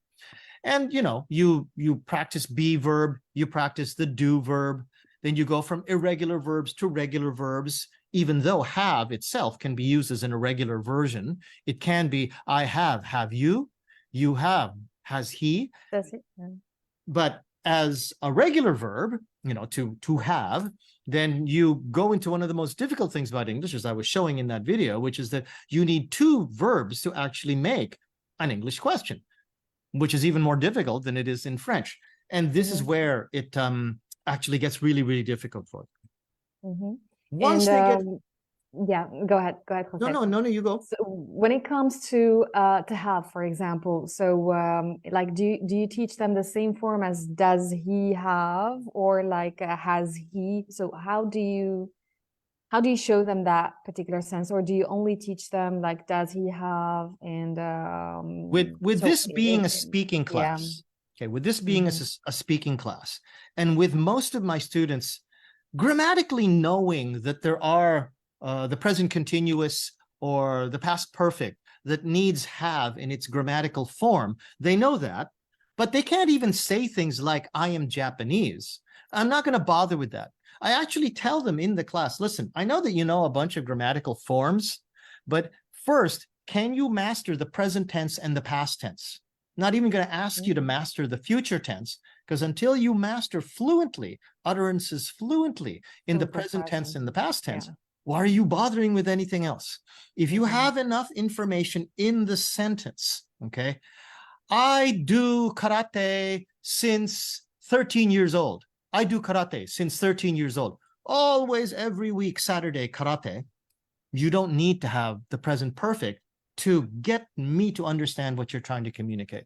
And, you practice be verb, you practice the do verb, then you go from irregular verbs to regular verbs. Even though have itself can be used as an irregular version, it can be I have you, you have has he, That's it. Yeah. but as a regular verb, you know, to have, then you go into one of the most difficult things about English, as I was showing in that video, which is that you need two verbs to actually make an English question, which is even more difficult than it is in French. And this is where it actually gets really, really difficult for them. Once they get... Yeah, go ahead, Jose. No, you go. So when it comes to have, for example, so like, do you teach them the same form as does he have, or like has he? So how do you show them that particular sense, or do you only teach them like does he have? And with so this being a speaking class, okay, with this being a speaking class, and with most of my students grammatically knowing that there are the present continuous or the past perfect that needs have in its grammatical form, they know that, but they can't even say things like I am Japanese. I'm not going to bother with that. I actually tell them in the class, listen, I know that you know a bunch of grammatical forms, but first, can you master the present tense and the past tense? Not even going to ask you to master the future tense, because until you master fluently, utterances fluently in the present tense and the past tense, why are you bothering with anything else? If you have enough information in the sentence, okay, I do karate since 13 years old. I do karate since 13 years old. Always, every week, Saturday, karate. You don't need to have the present perfect to get me to understand what you're trying to communicate.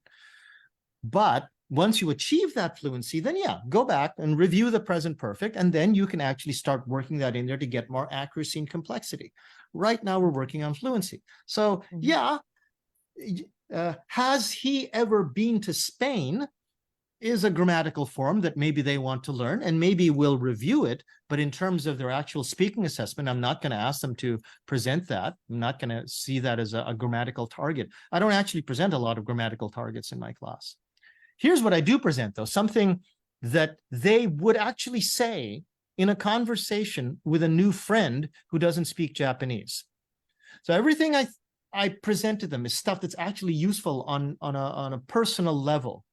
But once you achieve that fluency, then yeah, go back and review the present perfect, and then you can actually start working that in there to get more accuracy and complexity. Right now, we're working on fluency. So yeah, has he ever been to Spain is a grammatical form that maybe they want to learn, and maybe we'll review it. But in terms of their actual speaking assessment, I'm not going to ask them to present that. I'm not going to see that as a grammatical target. I don't actually present a lot of grammatical targets in my class. Here's what I do present, though, something that they would actually say in a conversation with a new friend who doesn't speak Japanese. So everything I present to them is stuff that's actually useful on a personal level.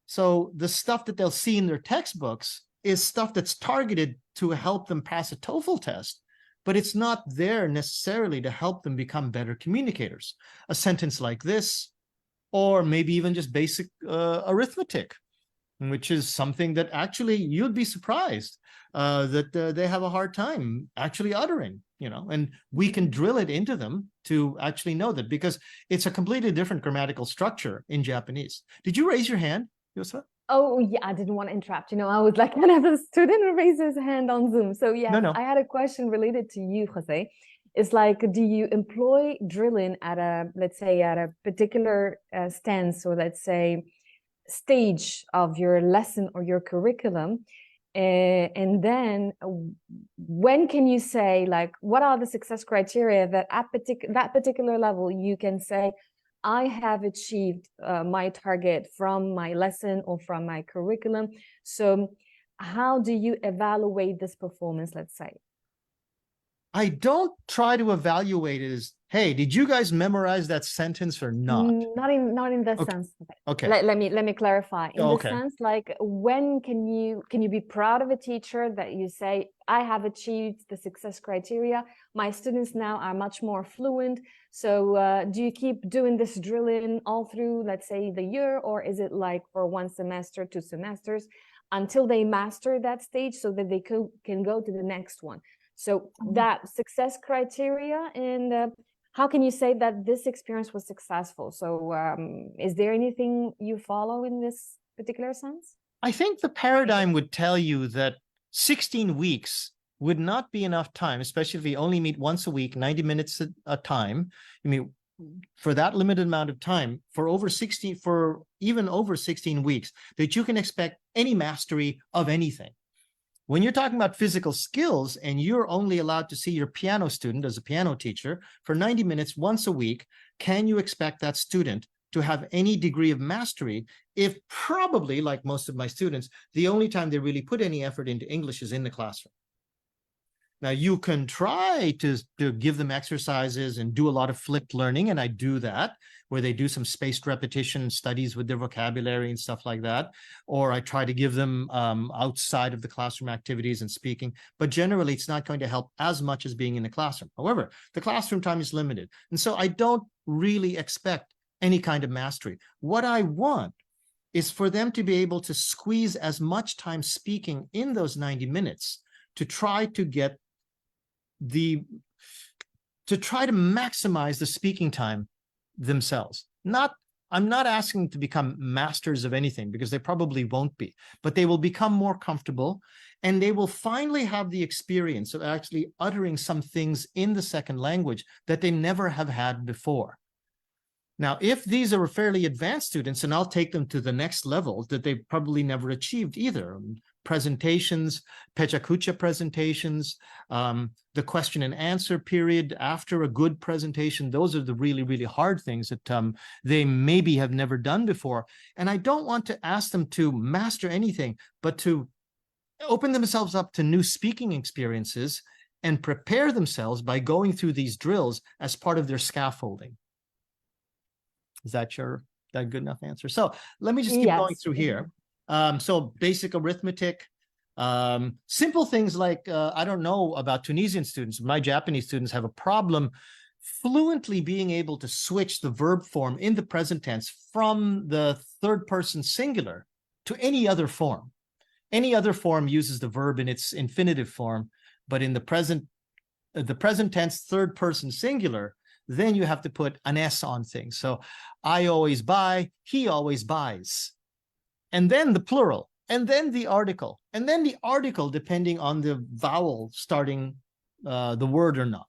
So the stuff that they'll see in their textbooks is stuff that's targeted to help them pass a TOEFL test, but it's not there necessarily to help them become better communicators. A sentence like this, or maybe even just basic arithmetic, which is something that actually you'd be surprised that they have a hard time actually uttering, you know, and we can drill it into them to actually know that, because it's a completely different grammatical structure in Japanese. Did you raise your hand, Yousra? Oh, yeah, I didn't want to interrupt. You know, I was like, can I have a student who raised his hand on Zoom? So yeah, No. I had a question related to you, Jose. It's like, do you employ drilling at a, let's say, at a particular stance, or let's say stage of your lesson or your curriculum? And then when can you say, like, what are the success criteria that at that particular level you can say, I have achieved my target from my lesson or from my curriculum? So how do you evaluate this performance, let's say? I don't try to evaluate it as, hey, did you guys memorize that sentence or not? Not in that sense. Okay. Let me clarify. In the Okay. sense, like, when can you be proud of a teacher that you say, I have achieved the success criteria. My students now are much more fluent. So do you keep doing this drilling all through, let's say, the year, or is it like for 1 semester, 2 semesters, until they master that stage so that they can go to the next one? So that success criteria, and how can you say that this experience was successful? So is there anything you follow in this particular sense? I think the paradigm would tell you that 16 weeks would not be enough time, especially if we only meet once a week, 90 minutes a time. I mean, for that limited amount of time, for even over 16 weeks, that you can expect any mastery of anything. When you're talking about physical skills and you're only allowed to see your piano student as a piano teacher for 90 minutes once a week, can you expect that student to have any degree of mastery if probably, like most of my students, the only time they really put any effort into English is in the classroom? Now, you can try to give them exercises and do a lot of flipped learning, and I do that, where they do some spaced repetition studies with their vocabulary and stuff like that. Or I try to give them outside of the classroom activities and speaking. But generally, it's not going to help as much as being in the classroom. However, the classroom time is limited. And so I don't really expect any kind of mastery. What I want is for them to be able to squeeze as much time speaking in those 90 minutes to try to get to maximize the speaking time themselves. I'm not asking them to become masters of anything, because they probably won't be, but they will become more comfortable, and they will finally have the experience of actually uttering some things in the second language that they never have had before. Now, if these are fairly advanced students, and I'll take them to the next level that they probably never achieved either. Presentations, Pechakucha presentations, the question and answer period after a good presentation. Those are the really, really hard things that they maybe have never done before. And I don't want to ask them to master anything, but to open themselves up to new speaking experiences and prepare themselves by going through these drills as part of their scaffolding. Is that that good enough answer? So let me just keep going through here. So basic arithmetic, simple things like, I don't know about Tunisian students. My Japanese students have a problem fluently being able to switch the verb form in the present tense from the third person singular to any other form. Any other form uses the verb in its infinitive form, but in the present tense third person singular, then you have to put an S on things. So I always buy, he always buys. And then the plural, and then the article, and then the article depending on the vowel starting the word or not.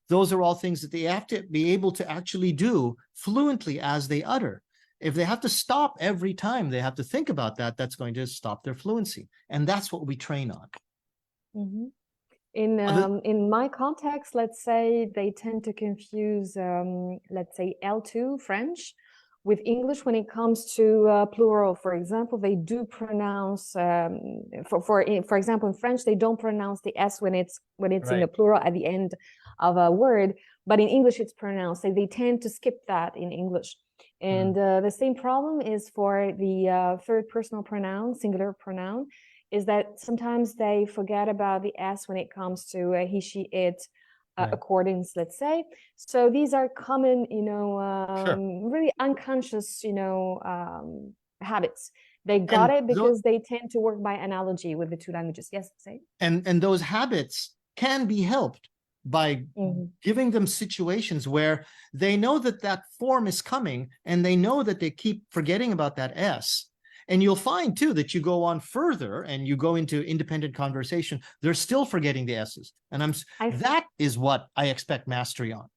Those are all things that they have to be able to actually do fluently as they utter. If they have to stop every time they have to think about that, that's going to stop their fluency. And that's what we train on. Mm-hmm. In my context, let's say they tend to confuse, let's say L2 French with English when it comes to plural. For example, they do pronounce, for example, in French, they don't pronounce the S when it's right in the plural at the end of a word, but in English it's pronounced. So they tend to skip that in English. And the same problem is for the third personal pronoun, singular pronoun, is that sometimes they forget about the S when it comes to he, she, it, accordance, let's say. So these are common, really unconscious, habits. They got it because they tend to work by analogy with the two languages. Yes, say. And those habits can be helped by giving them situations where they know that that form is coming, and they know that they keep forgetting about that S. And you'll find, too, that you go on further and you go into independent conversation, they're still forgetting the S's. And that is what I expect mastery on.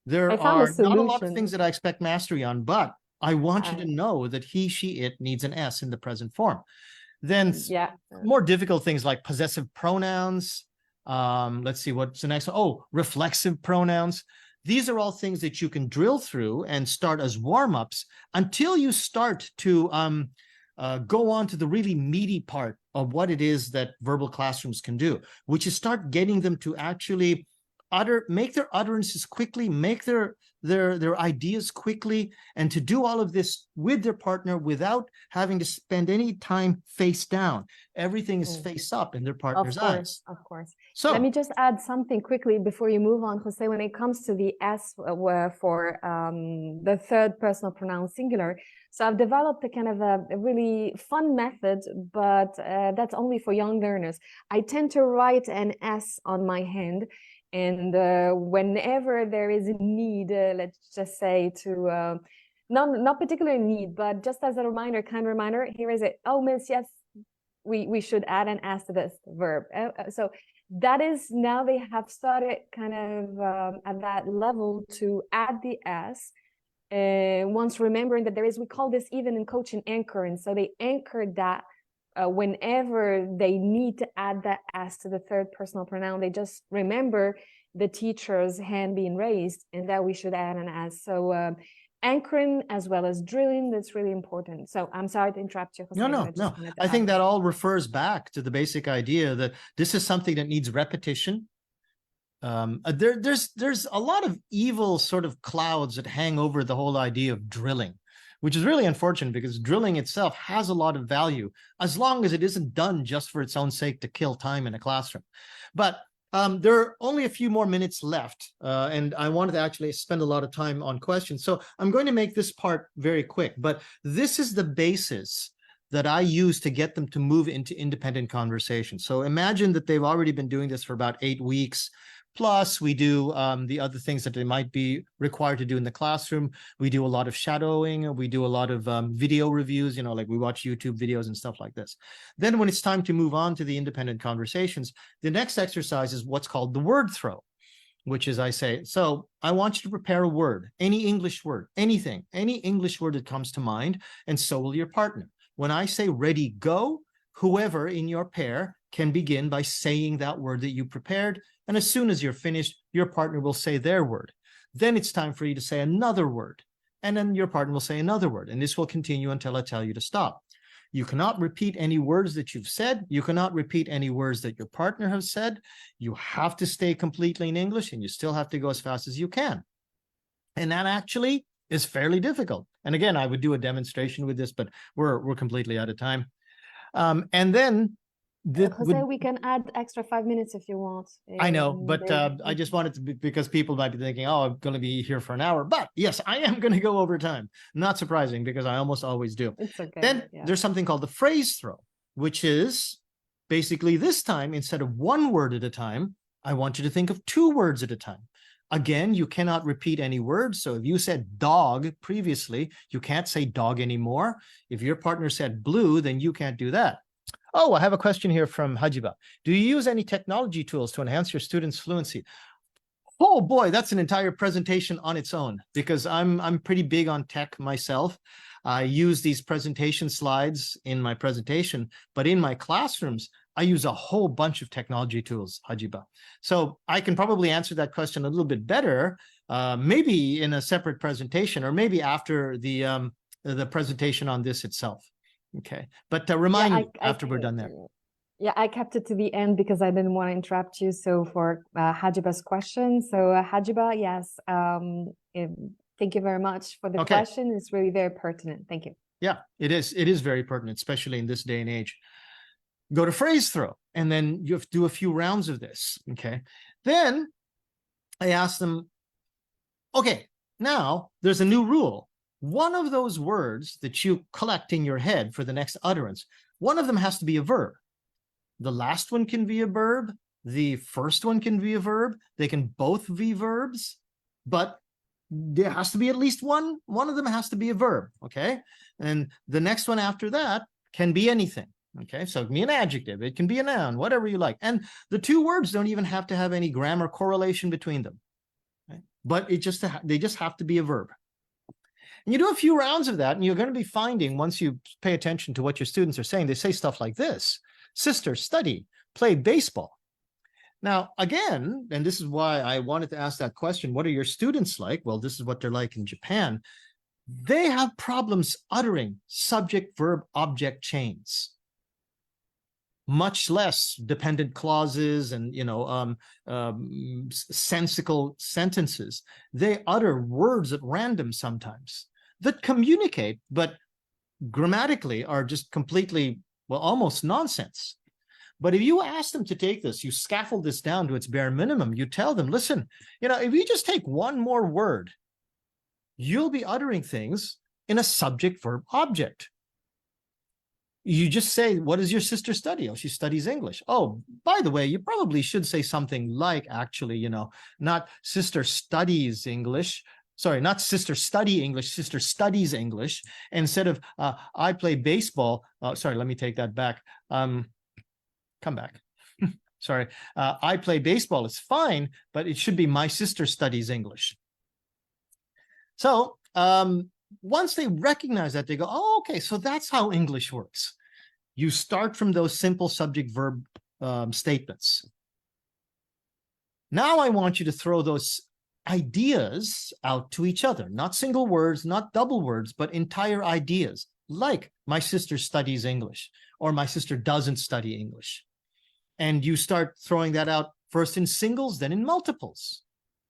There are not a lot of things that I expect mastery on, but I want you to know that he, she, it needs an S in the present form. Then more difficult things like possessive pronouns. Let's see, what's the next one? Oh, reflexive pronouns. These are all things that you can drill through and start as warm-ups until you start to go on to the really meaty part of what it is that verbal classrooms can do, which is start getting them to actually make their utterances quickly, make their ideas quickly, and to do all of this with their partner without having to spend any time face down. Everything is face up in their partner's eyes. Of course. So let me just add something quickly before you move on, Jose. When it comes to the S for the third personal pronoun singular, so I've developed a kind of a really fun method, but that's only for young learners. I tend to write an S on my hand. And whenever there is a need, let's just say to, not particular need, but just as a reminder, kind reminder, here is it. Oh, miss, yes, we should add an S to this verb. So that is, now they have started kind of at that level to add the S. Once remembering that there is, we call this even in coaching anchoring. So they anchor that whenever they need to add that S to the third personal pronoun, they just remember the teacher's hand being raised and that we should add an S. So anchoring as well as drilling, that's really important. So I'm sorry to interrupt you, Jose. No. I think that all refers back to the basic idea that this is something that needs repetition there's a lot of evil sort of clouds that hang over the whole idea of drilling, which is really unfortunate because drilling itself has a lot of value as long as it isn't done just for its own sake to kill time in a classroom. But there are only a few more minutes left, and I wanted to actually spend a lot of time on questions. So I'm going to make this part very quick, but this is the basis that I use to get them to move into independent conversation. So imagine that they've already been doing this for about 8 weeks. Plus, we do the other things that they might be required to do in the classroom. We do a lot of shadowing. We do a lot of video reviews, like we watch YouTube videos and stuff like this. Then when it's time to move on to the independent conversations, the next exercise is what's called the word throw, which is I say, so I want you to prepare a word, any English word, anything, any English word that comes to mind, and so will your partner. When I say ready, go, whoever in your pair can begin by saying that word that you prepared. And as soon as you're finished, your partner will say their word. Then it's time for you to say another word. And then your partner will say another word. And this will continue until I tell you to stop. You cannot repeat any words that you've said. You cannot repeat any words that your partner has said. You have to stay completely in English, and you still have to go as fast as you can. And that actually is fairly difficult. And again, I would do a demonstration with this, but we're completely out of time. And then Jose, we can add extra 5 minutes if you want. I know, but I just wanted to be, because people might be thinking, oh, I'm going to be here for an hour. But yes, I am going to go over time. Not surprising, because I almost always do. It's okay. Then there's something called the phrase throw, which is basically this time, instead of one word at a time, I want you to think of 2 words at a time. Again, you cannot repeat any words. So if you said dog previously, you can't say dog anymore. If your partner said blue, then you can't do that. Oh, I have a question here from Hajiba. Do you use any technology tools to enhance your students' fluency? Oh boy, that's an entire presentation on its own, because I'm pretty big on tech myself. I use these presentation slides in my presentation, but in my classrooms, I use a whole bunch of technology tools, Hajiba. So I can probably answer that question a little bit better, maybe in a separate presentation, or maybe after the presentation on this itself. Okay, but remind me after we're done there. Yeah, I kept it to the end because I didn't want to interrupt you. So for Hajiba's question, so Hajiba, yes, thank you very much for the question. It's really very pertinent. Thank you. Yeah, it is. It is very pertinent, especially in this day and age. Go to phrase throw, and then you have to do a few rounds of this. Okay, then I asked them, okay, now there's a new rule. One of those words that you collect in your head for the next utterance, one of them has to be a verb. The last one can be a verb. The first one can be a verb. They can both be verbs, but there has to be at least one. One of them has to be a verb, okay? And the next one after that can be anything, okay? So it can be an adjective. It can be a noun, whatever you like. And the 2 words don't even have to have any grammar correlation between them, okay? But they just have to be a verb. And you do a few rounds of that, and you're going to be finding, once you pay attention to what your students are saying, they say stuff like this: sister, study, play baseball. Now, again, and this is why I wanted to ask that question, what are your students like? Well, this is what they're like in Japan. They have problems uttering subject, verb, object chains, much less dependent clauses and, sensical sentences. They utter words at random sometimes that communicate, but grammatically are just completely, well, almost nonsense. But if you ask them to take this, you scaffold this down to its bare minimum, you tell them, listen, if you just take one more word, you'll be uttering things in a subject, verb, object. You just say, what does your sister study? Oh, she studies English. Oh, by the way, you probably should say something like, actually, not sister studies English. Sorry, not sister study English, sister studies English. Instead of I play baseball. Sorry, let me take that back. Come back. Sorry, I play baseball. It's fine, but it should be my sister studies English. So once they recognize that, they go, oh, okay, so that's how English works. You start from those simple subject-verb statements. Now I want you to throw those ideas out to each other, not single words, not double words, but entire ideas, like my sister studies English, or my sister doesn't study English. And you start throwing that out first in singles, then in multiples.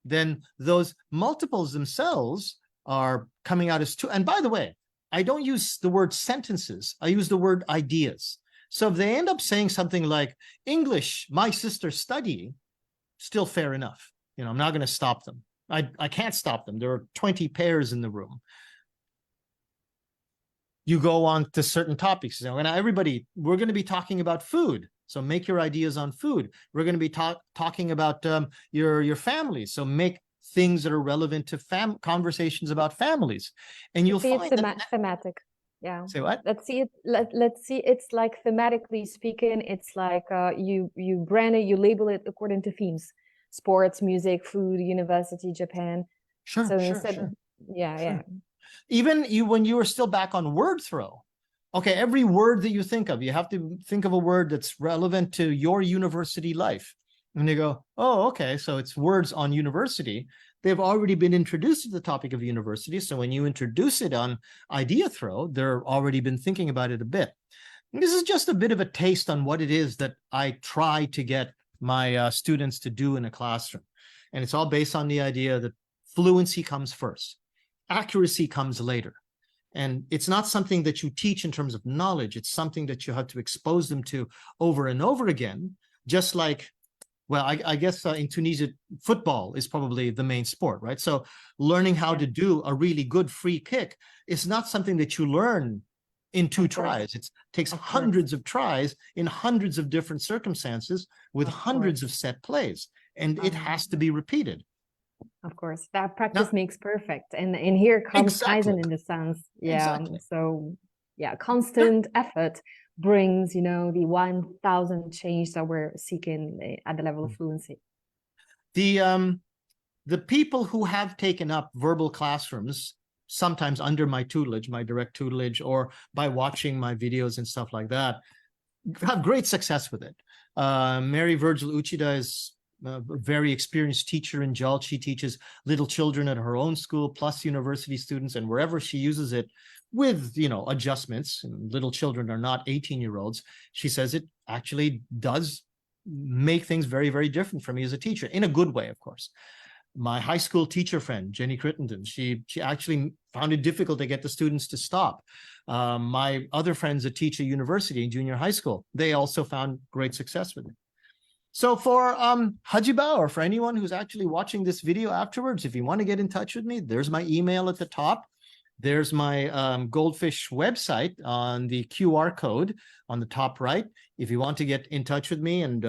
Then those multiples themselves are coming out as two. And by the way, I don't use the word sentences. I use the word ideas. So if they end up saying something like, English, my sister studying, still fair enough. You know, I'm not going to stop them. I can't stop them. There are 20 pairs in the room. You go on to certain topics. And everybody, we're going to be talking about food. So make your ideas on food. We're going to be talking about your family. So make things that are relevant to conversations about families. And you'll find that thematic. Yeah. Say what? Let's see it. Let's see. It's like thematically speaking. It's like you brand it, you label it according to themes: sports, music, food, university, Japan. Sure. So sure, instead, sure. yeah, Sure. yeah. Even when you were still back on word throw, okay, every word that you think of, you have to think of a word that's relevant to your university life. And you go, oh, okay, so it's words on university. They've already been introduced to the topic of university. So when you introduce it on idea throw, they're already been thinking about it a bit. And this is just a bit of a taste on what it is that I try to get my students to do in a classroom. And it's all based on the idea that fluency comes first. Accuracy comes later. And it's not something that you teach in terms of knowledge. It's something that you have to expose them to over and over again, just like, well, I guess in Tunisia, football is probably the main sport, right? So learning how to do a really good free kick is not something that you learn in 2 tries. It takes hundreds of tries in hundreds of different circumstances with hundreds of set plays, and it has to be repeated. Of course, that practice makes perfect, and here comes Kaizen in the sense, So yeah, constant effort brings, you know, the 1,000 change that we're seeking at the level of fluency. The people who have taken up verbal classrooms, sometimes under my tutelage, my direct tutelage, or by watching my videos and stuff like that, have great success with it. Mary Virgil Uchida is a very experienced teacher in JAL. She teaches little children at her own school, plus university students, and wherever she uses it with, you know, adjustments. Little children are not 18-year-olds. She says it actually does make things very, very different for me as a teacher, in a good way, of course. My high school teacher friend, Jenny Crittenden, she actually found it difficult to get the students to stop. My other friends that teach at university, junior high school, they also found great success with it. So for Hajiba, or for anyone who's actually watching this video afterwards, if you want to get in touch with me, there's my email at the top. There's my Goldfish website on the QR code on the top right. If you want to get in touch with me and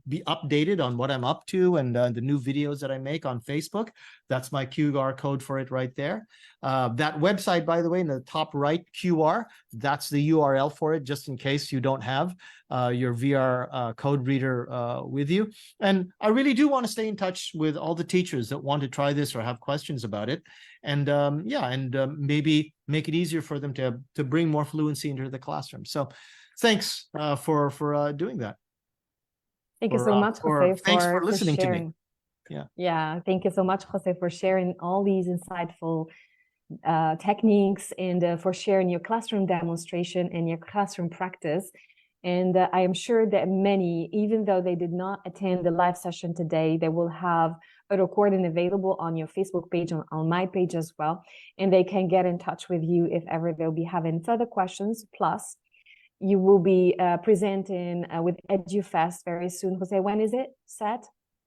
be updated on what I'm up to and the new videos that I make on Facebook, that's my QR code for it right there. That website, by the way, in the top right QR, that's the URL for it, just in case you don't have your VR code reader with you. And I really do want to stay in touch with all the teachers that want to try this or have questions about it. And maybe make it easier for them to bring more fluency into the classroom. So thanks for doing that. Thank you so much, Jose, thanks for listening to me. Yeah, thank you so much, Jose, for sharing all these insightful techniques and for sharing your classroom demonstration and your classroom practice. And I am sure that many, even though they did not attend the live session today, they will have a recording available on your Facebook page, on my page as well. And they can get in touch with you if ever they'll be having further questions. Plus, you will be presenting with EduFest very soon. Jose, when is it set?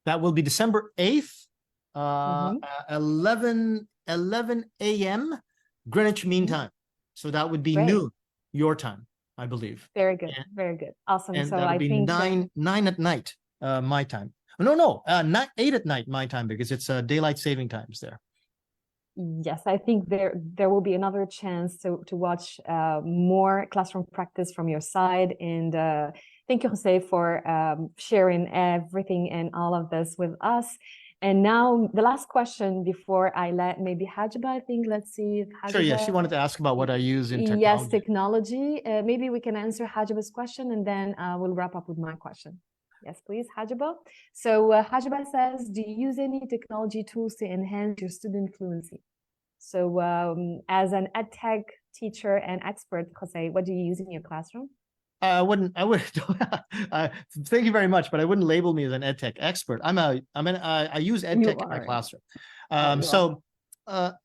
That will be December 8th, 11 a.m. Greenwich Mean Time. So that would be noon, your time, I believe. Very good, very good. Awesome. And so that would be think 9 at night, my time. No, 8 at night, my time, because it's daylight saving times there. Yes, I think there will be another chance to watch more classroom practice from your side. And thank you, Jose, for sharing everything and all of this with us. And now the last question before I let maybe Hajiba, I think, let's see if Hajiba... Sure, yeah, she wanted to ask about what I use in technology. Yes, technology. Maybe we can answer Hajiba's question and then we'll wrap up with my question. Yes, please, Hajiba. So Hajiba says, do you use any technology tools to enhance your student fluency? So as an EdTech teacher and expert, Jose, what do you use in your classroom? I wouldn't. Thank you very much, but I wouldn't label me as an edtech expert. I use edtech in my classroom.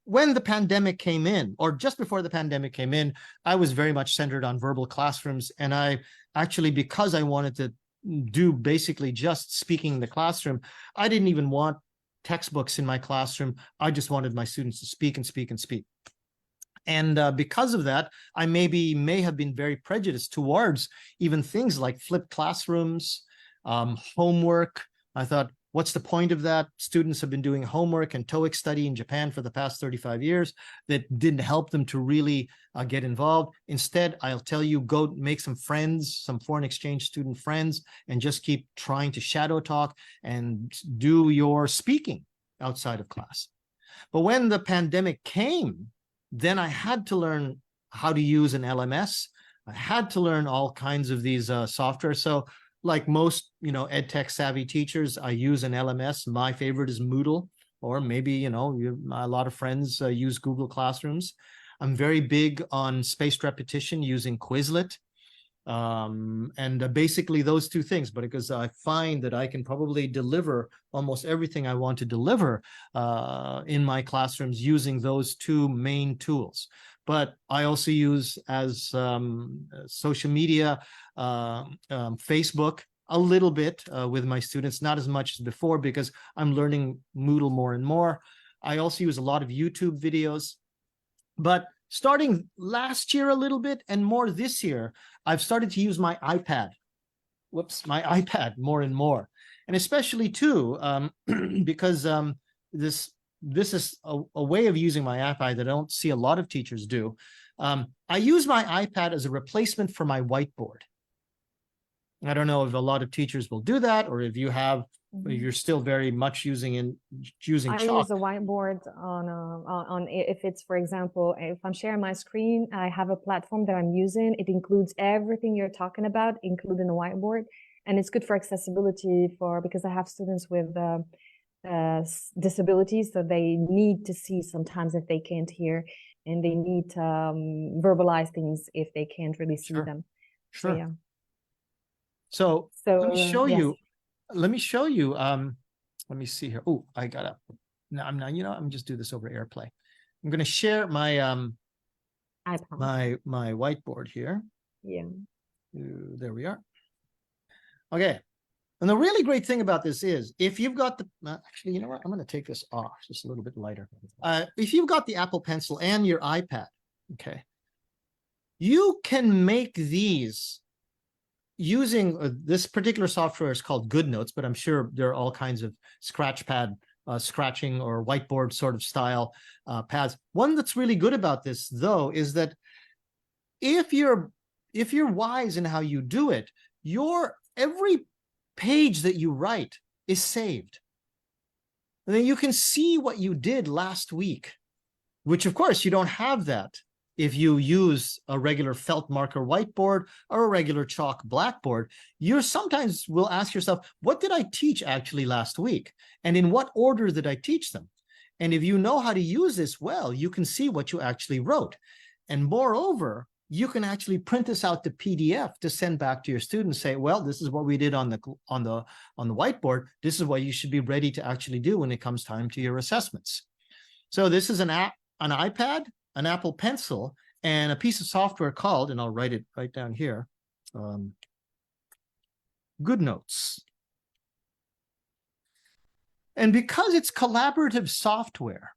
When the pandemic came in, or just before the pandemic came in, I was very much centered on verbal classrooms, and I actually, because I wanted to do basically just speaking in the classroom, I didn't even want textbooks in my classroom. I just wanted my students to speak and speak and speak. And because of that, I may have been very prejudiced towards even things like flipped classrooms, homework. I thought, what's the point of that? Students have been doing homework and TOEIC study in Japan for the past 35 years that didn't help them to really get involved. Instead, I'll tell you, go make some friends, some foreign exchange student friends, and just keep trying to shadow talk and do your speaking outside of class. But when the pandemic came, then I had to learn how to use an LMS. I had to learn all kinds of these software. So like most, EdTech savvy teachers, I use an LMS. My favorite is Moodle, or maybe, a lot of friends use Google Classrooms. I'm very big on spaced repetition using Quizlet. And basically those two things, but because I find that I can probably deliver almost everything I want to deliver in my classrooms using those two main tools. But I also use as social media, Facebook a little bit with my students, not as much as before because I'm learning Moodle more and more. I also use a lot of YouTube videos, but starting last year a little bit and more this year, I've started to use my iPad. My iPad more and more. And especially too, because this is a way of using my iPad that I don't see a lot of teachers do. I use my iPad as a replacement for my whiteboard. I don't know if a lot of teachers will do that, or if you have, you're still very much using chalk. I use a whiteboard on if it's, for example, if I'm sharing my screen, I have a platform that I'm using. It includes everything you're talking about, including the whiteboard, and it's good for accessibility because I have students with disabilities, so they need to see sometimes if they can't hear, and they need to verbalize things if they can't really see them. Sure. So, yeah. So let me show you. Yes. Let me show you. Let me see here. Oh, I got up. No, I'm not. I'm just do this over AirPlay. I'm going to share my iPad. my whiteboard here. Yeah. There we are. Okay. And the really great thing about this is, if you've got the actually, you know what? I'm going to take this off just a little bit lighter. If you've got the Apple Pencil and your iPad, okay, you can make these. Using this particular software is called GoodNotes, but I'm sure there are all kinds of scratchpad scratching or whiteboard sort of style pads. One that's really good about this, though, is that if you're wise in how you do it, every page that you write is saved. And then you can see what you did last week, which of course you don't have that if you use a regular felt marker whiteboard or a regular chalk blackboard. You sometimes will ask yourself, what did I teach actually last week? And in what order did I teach them? And if you know how to use this well, you can see what you actually wrote. And moreover, you can actually print this out to PDF to send back to your students, say, well, this is what we did on the whiteboard. This is what you should be ready to actually do when it comes time to your assessments. So this is an iPad, an Apple Pencil, and a piece of software called, and I'll write it right down here, GoodNotes. And because it's collaborative software,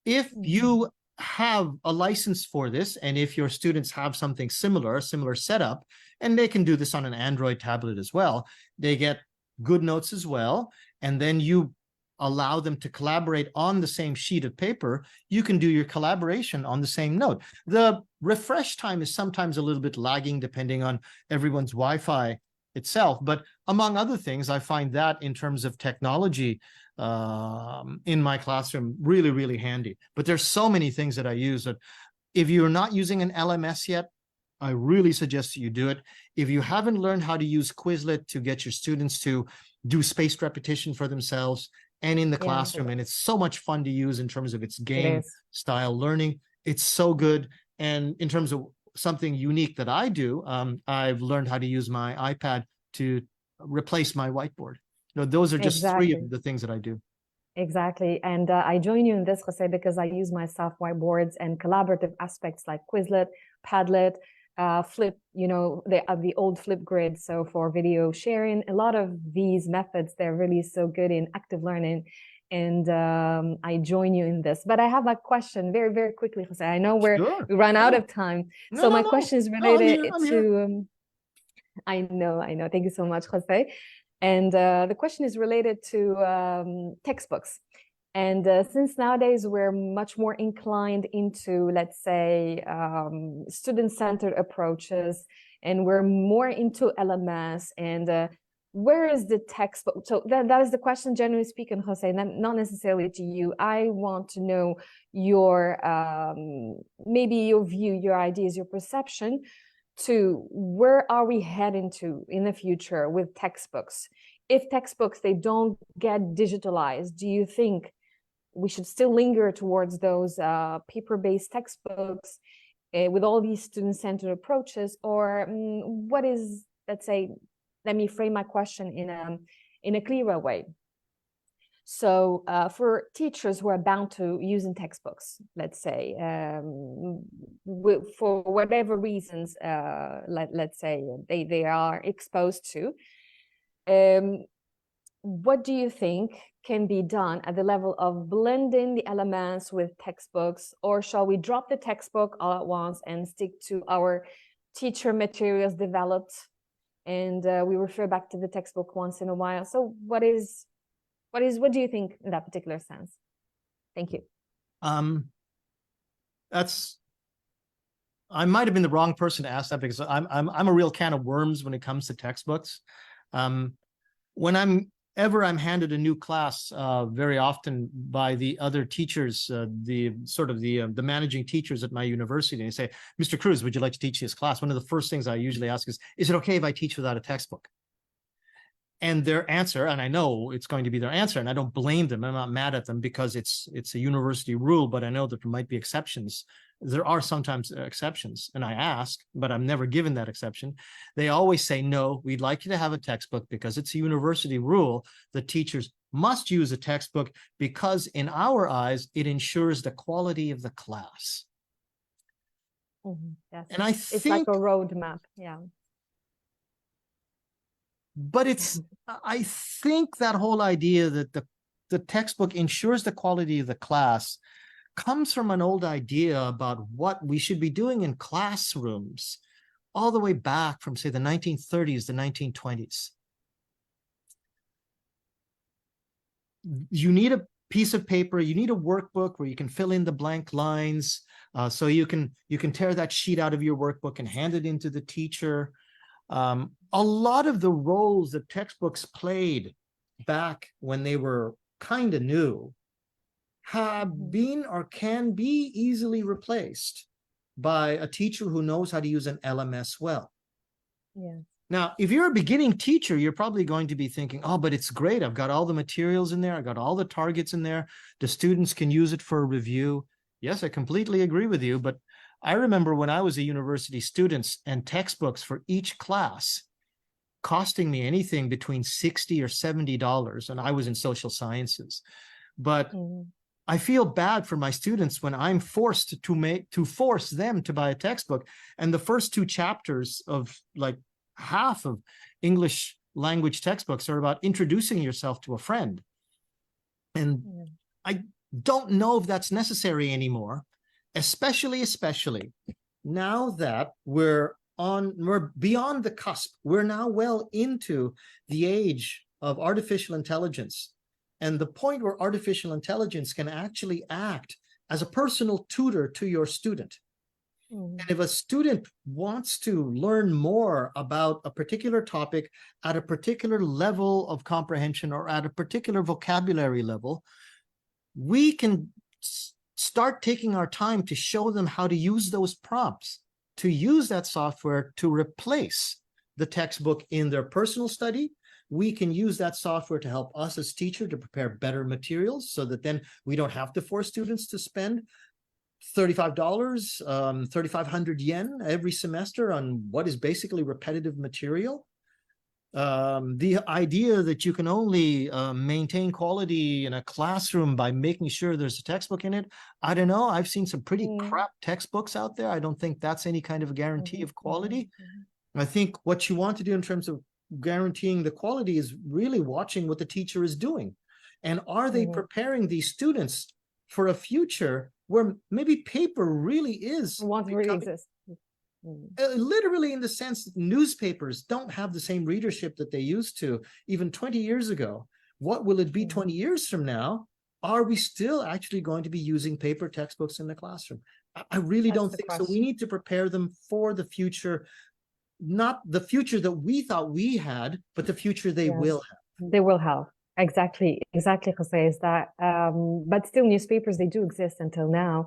if you have a license for this, and if your students have something similar, a similar setup, and they can do this on an Android tablet as well, they get GoodNotes as well, and then you allow them to collaborate on the same sheet of paper, you can do your collaboration on the same note. The refresh time is sometimes a little bit lagging depending on everyone's Wi-Fi itself, but among other things, I find that in terms of technology in my classroom really, really handy. But there's so many things that I use that if you're not using an LMS yet, I really suggest you do it. If you haven't learned how to use Quizlet to get your students to do spaced repetition for themselves and in the classroom, and it's so much fun to use in terms of its game style learning. It's so good. And in terms of something unique that I do, I've learned how to use my iPad to replace my whiteboard. Those are just three of the things that I do. Exactly. And I join you in this, Jose, because I use my self whiteboards and collaborative aspects like Quizlet, Padlet, Flip, the old Flip grid. So for video sharing, a lot of these methods, they're really so good in active learning. And I join you in this. But I have a question very, very quickly, Jose. I know we run out of time. So my question is related to, I know. Thank you so much, Jose. And the question is related to textbooks. And since nowadays we're much more inclined into, let's say, student-centered approaches, and we're more into LMS, and where is the textbook? So that is the question, generally speaking, Jose, not necessarily to you. I want to know your, maybe your view, your ideas, your perception to where are we heading to in the future with textbooks? If textbooks, they don't get digitalized, do you think we should still linger towards those paper-based textbooks with all these student-centered approaches? Or what is, let's say, let me frame my question in a clearer way. So for teachers who are bound to using textbooks, let's say, for whatever reasons, let's say they are exposed to, what do you think can be done at the level of blending the elements with textbooks? Or shall we drop the textbook all at once and stick to our teacher materials developed, and we refer back to the textbook once in a while? So what do you think in that particular sense? Thank you. I might have been the wrong person to ask that, because I'm a real can of worms when it comes to textbooks. When I'm handed a new class, very often by the other teachers, the managing teachers at my university, and they say, "Mr. Cruz, would you like to teach this class?" One of the first things I usually ask is it okay if I teach without a textbook? And their answer, and I know it's going to be their answer, and I don't blame them, I'm not mad at them, because it's a university rule, but I know that there might be exceptions. There are sometimes exceptions, and I ask, but I'm never given that exception. They always say, no, we'd like you to have a textbook because it's a university rule. The teachers must use a textbook because in our eyes, it ensures the quality of the class. Yes. And I think it's like a roadmap, yeah. But I think that whole idea that the textbook ensures the quality of the class comes from an old idea about what we should be doing in classrooms all the way back from, say, the 1930s, the 1920s. You need a piece of paper, you need a workbook where you can fill in the blank lines, so you can tear that sheet out of your workbook and hand it into the teacher. A lot of the roles that textbooks played back when they were kind of new have been or can be easily replaced by a teacher who knows how to use an LMS well. Yeah. Now, if you're a beginning teacher, you're probably going to be thinking, oh, but it's great. I've got all the materials in there. I've got all the targets in there. The students can use it for a review. Yes, I completely agree with you. But I remember when I was a university student, and textbooks for each class costing me anything between $60 or $70, and I was in social sciences. But I feel bad for my students when I'm forced to force them to buy a textbook, and the first 2 chapters of like half of English language textbooks are about introducing yourself to a friend. And I don't know if that's necessary anymore, especially now that we're beyond the cusp. We're now well into the age of artificial intelligence, and the point where artificial intelligence can actually act as a personal tutor to your student. And if a student wants to learn more about a particular topic at a particular level of comprehension or at a particular vocabulary level, we can start taking our time to show them how to use those prompts, to use that software to replace the textbook in their personal study. We can use that software to help us as teachers to prepare better materials, so that then we don't have to force students to spend $35, 3,500 yen every semester on what is basically repetitive material. The idea that you can only maintain quality in a classroom by making sure there's a textbook in it, I don't know. I've seen some pretty crap textbooks out there. I don't think that's any kind of a guarantee of quality. I think what you want to do in terms of guaranteeing the quality is really watching what the teacher is doing. And are they preparing these students for a future where maybe paper really is Won't really exist. Literally in the sense that newspapers don't have the same readership that they used to even 20 years ago. What will it be 20 years from now? Are we still actually going to be using paper textbooks in the classroom? I really don't think so. We need to prepare them for the future, not the future that we thought we had, but the future they will have. They will have. Exactly, Jose, is that, but still newspapers, they do exist until now.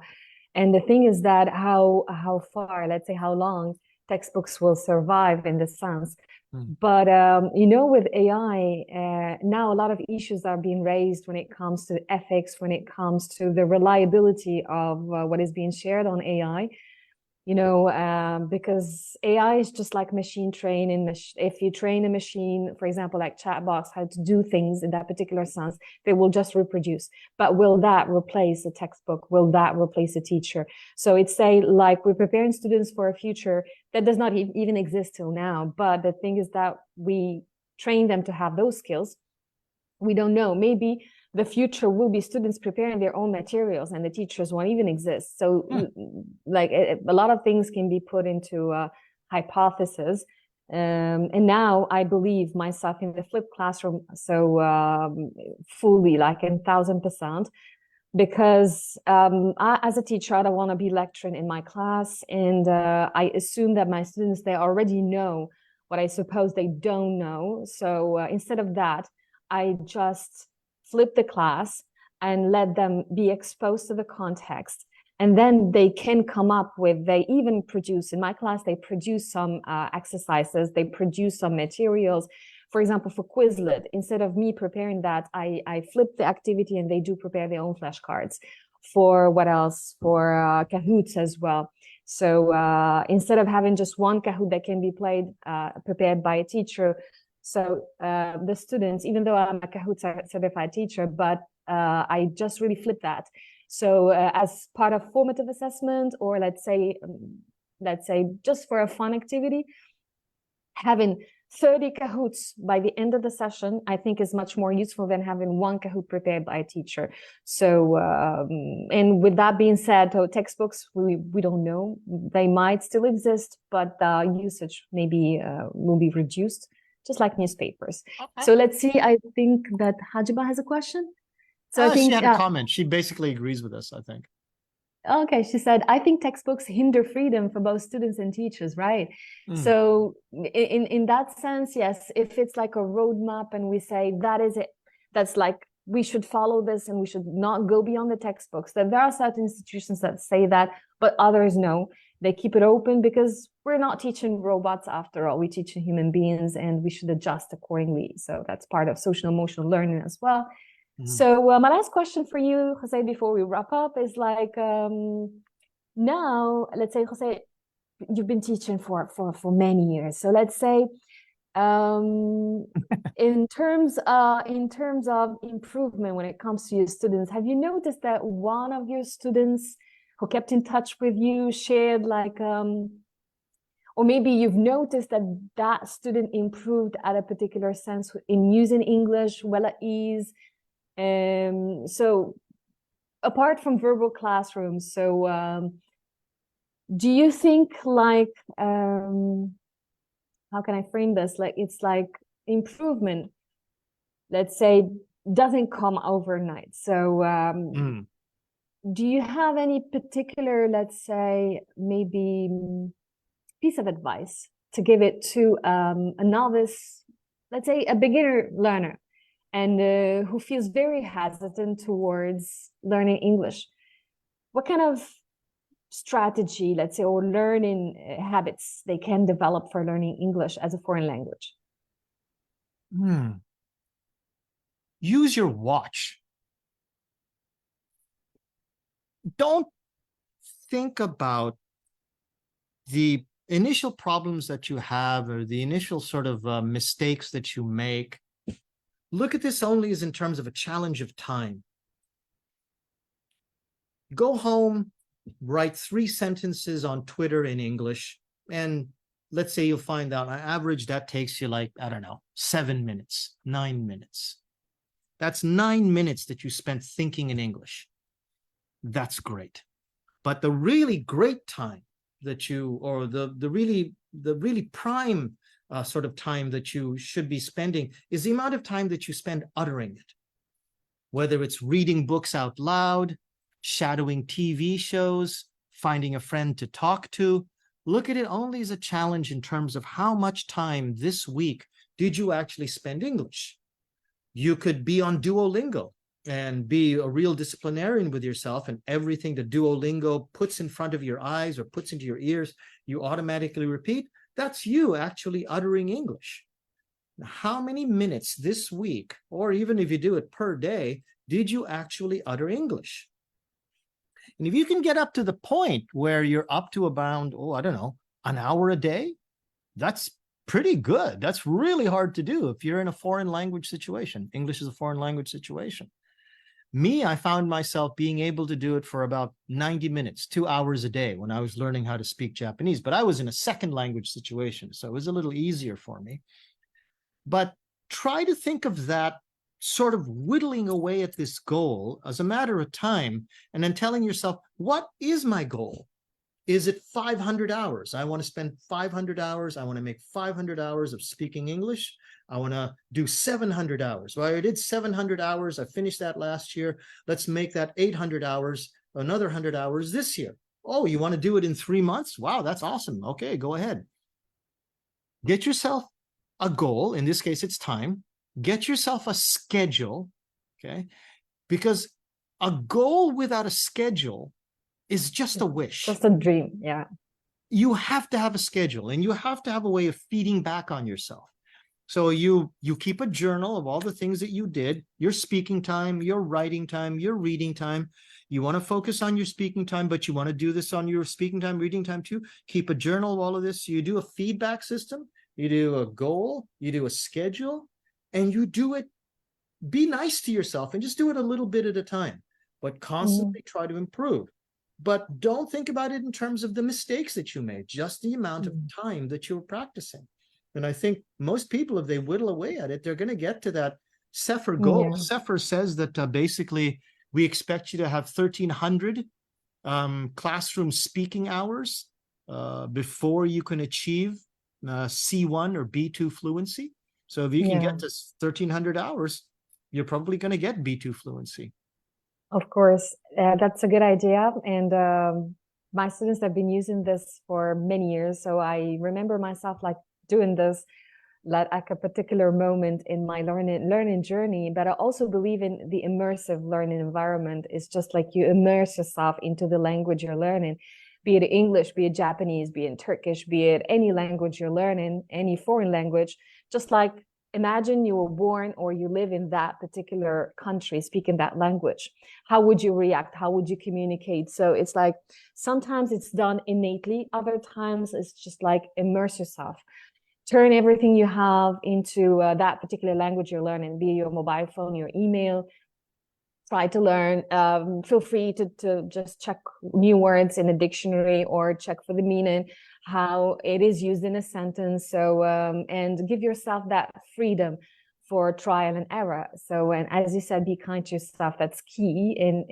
And the thing is that how far, let's say how long textbooks will survive in this sense. But, you know, with AI, now a lot of issues are being raised when it comes to ethics, when it comes to the reliability of what is being shared on AI. You know, because AI is just like machine training. If you train a machine, for example, like chatbots, how to do things in that particular sense, they will just reproduce. But will that replace a textbook? Will that replace a teacher? So it's like we're preparing students for a future that does not even exist till now. But the thing is that we train them to have those skills. We don't know. Maybe the future will be students preparing their own materials and the teachers won't even exist. So like a lot of things can be put into hypothesis. And now I believe myself in the flipped classroom so fully, like 1,000%, because as a teacher, I don't want to be lecturing in my class. And I assume that my students, they already know what I suppose they don't know. So instead of that, I just flip the class and let them be exposed to the context. And then they can come up with, they even produce, in my class, they produce some exercises, they produce some materials. For example, for Quizlet, instead of me preparing that, I flip the activity and they do prepare their own flashcards. For what else? For Kahoots as well. So instead of having just one Kahoot that can be prepared by a teacher, so the students, even though I'm a Kahoot certified teacher, but I just really flip that. So as part of formative assessment, or let's say just for a fun activity, having 30 Kahoots by the end of the session, I think is much more useful than having one Kahoot prepared by a teacher. So, and with that being said, textbooks, we don't know. They might still exist, but the usage maybe will be reduced, just like newspapers. Okay. So let's see, I think that Hajiba has a question. So I think she had a comment. She basically agrees with us, I think. Okay, she said, I think textbooks hinder freedom for both students and teachers, right? So in that sense, yes, if it's like a roadmap and we say that is it, that's like, we should follow this and we should not go beyond the textbooks, then there are certain institutions that say that, but others no. They keep it open because we're not teaching robots after all, we're teaching human beings and we should adjust accordingly. So that's part of social emotional learning as well. So my last question for you, Jose, before we wrap up is like, now, let's say, Jose, you've been teaching for many years. So let's say, in terms of improvement when it comes to your students, have you noticed that one of your students who kept in touch with you shared like, or maybe you've noticed that student improved at a particular sense in using English well at ease? So apart from verbal classrooms, so do you think like, how can I frame this? Like, it's like improvement, let's say, doesn't come overnight. So do you have any particular, let's say, maybe piece of advice to give it to a novice, let's say a beginner learner, and who feels very hesitant towards learning English? What kind of strategy, let's say, or learning habits they can develop for learning English as a foreign language? Use your watch. Don't think about the initial problems that you have or the initial sort of mistakes that you make, look at this only as in terms of a challenge of time. Go home, write 3 sentences on Twitter in English, and let's say you'll find out on average that takes you like, I don't know, 7 minutes, 9 minutes. That's 9 minutes that you spent thinking in English. That's great. But the really great time that you, or the really prime sort of time that you should be spending is the amount of time that you spend uttering it. Whether it's reading books out loud, shadowing TV shows, finding a friend to talk to, look at it only as a challenge in terms of how much time this week did you actually spend English. You could be on Duolingo and be a real disciplinarian with yourself, and everything that Duolingo puts in front of your eyes or puts into your ears, you automatically repeat. That's you actually uttering English. How many minutes this week, or even if you do it per day, did you actually utter English? And if you can get up to the point where you're up to about, oh, I don't know, an hour a day, that's pretty good. That's really hard to do if you're in a foreign language situation. English is a foreign language situation. Me, I found myself being able to do it for about 90 minutes, 2 hours a day when I was learning how to speak Japanese, but I was in a second language situation, so it was a little easier for me. But try to think of that sort of whittling away at this goal as a matter of time, and then telling yourself, what is my goal? Is it 500 hours? I want to spend 500 hours. I want to make 500 hours of speaking English. I want to do 700 hours. Well, I did 700 hours. I finished that last year. Let's make that 800 hours, another 100 hours this year. Oh, you want to do it in 3 months? Wow, that's awesome. Okay, go ahead. Get yourself a goal. In this case, it's time. Get yourself a schedule, okay? Because a goal without a schedule is just a wish. Just a dream, yeah. You have to have a schedule, and you have to have a way of feeding back on yourself. So you keep a journal of all the things that you did, your speaking time, your writing time, your reading time. You want to focus on your speaking time, but you want to do this on your speaking time, reading time too. Keep a journal of all of this. You do a feedback system, you do a goal, you do a schedule, and you do it. Be nice to yourself and just do it a little bit at a time, but constantly try to improve. But don't think about it in terms of the mistakes that you made, just the amount of time that you're practicing. And I think most people, if they whittle away at it, they're going to get to that SEFR goal. Yeah. SEFR says that basically we expect you to have 1,300 classroom speaking hours before you can achieve C1 or B2 fluency. So if you can get to 1,300 hours, you're probably going to get B2 fluency. Of course, that's a good idea. And my students have been using this for many years. So I remember myself like doing this at a particular moment in my learning journey. But I also believe in the immersive learning environment. It's just like you immerse yourself into the language you're learning, be it English, be it Japanese, be it Turkish, be it any language you're learning, any foreign language. Just like imagine you were born or you live in that particular country speaking that language. How would you react? How would you communicate? So it's like sometimes it's done innately. Other times it's just like immerse yourself. Turn everything you have into that particular language you're learning, be it your mobile phone, your email. Try to learn. Feel free to just check new words in a dictionary or check for the meaning, how it is used in a sentence. So, and give yourself that freedom for trial and error. So, and as you said, be kind to yourself. That's key in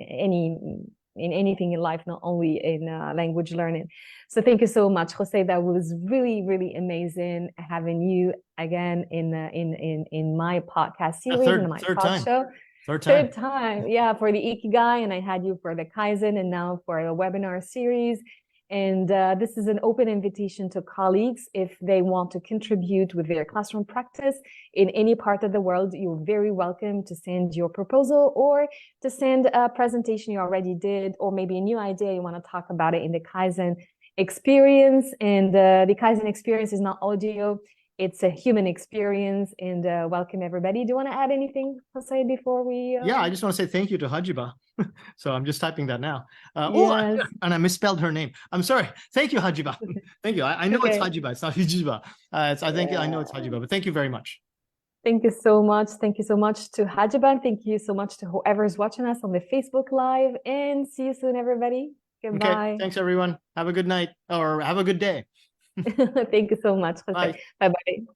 anything in life, not only in language learning. So thank you so much, Jose. That was really, really amazing having you again in my podcast series, in my talk show. Third time, yeah, for the Ikigai, and I had you for the Kaizen, and now for the webinar series. And this is an open invitation to colleagues. If they want to contribute with their classroom practice in any part of the world, you're very welcome to send your proposal or to send a presentation you already did, or maybe a new idea you want to talk about it in the Kaizen Experience. And the Kaizen Experience is not audio. It's a human experience, and welcome everybody. Do you want to add anything, Jose, before we? Yeah, I just want to say thank you to Hajiba. So I'm just typing that now. Yes. And I misspelled her name. I'm sorry. Thank you, Hajiba. Thank you. I know it's Okay. Hajiba. It's not Hijiba. I know it's Hajiba, but thank you very much. Thank you so much. Thank you so much to Hajiban. Thank you so much to whoever's watching us on the Facebook Live. And see you soon, everybody. Goodbye. Okay. Thanks, everyone. Have a good night or have a good day. Thank you so much, Jose. Bye. Bye-bye.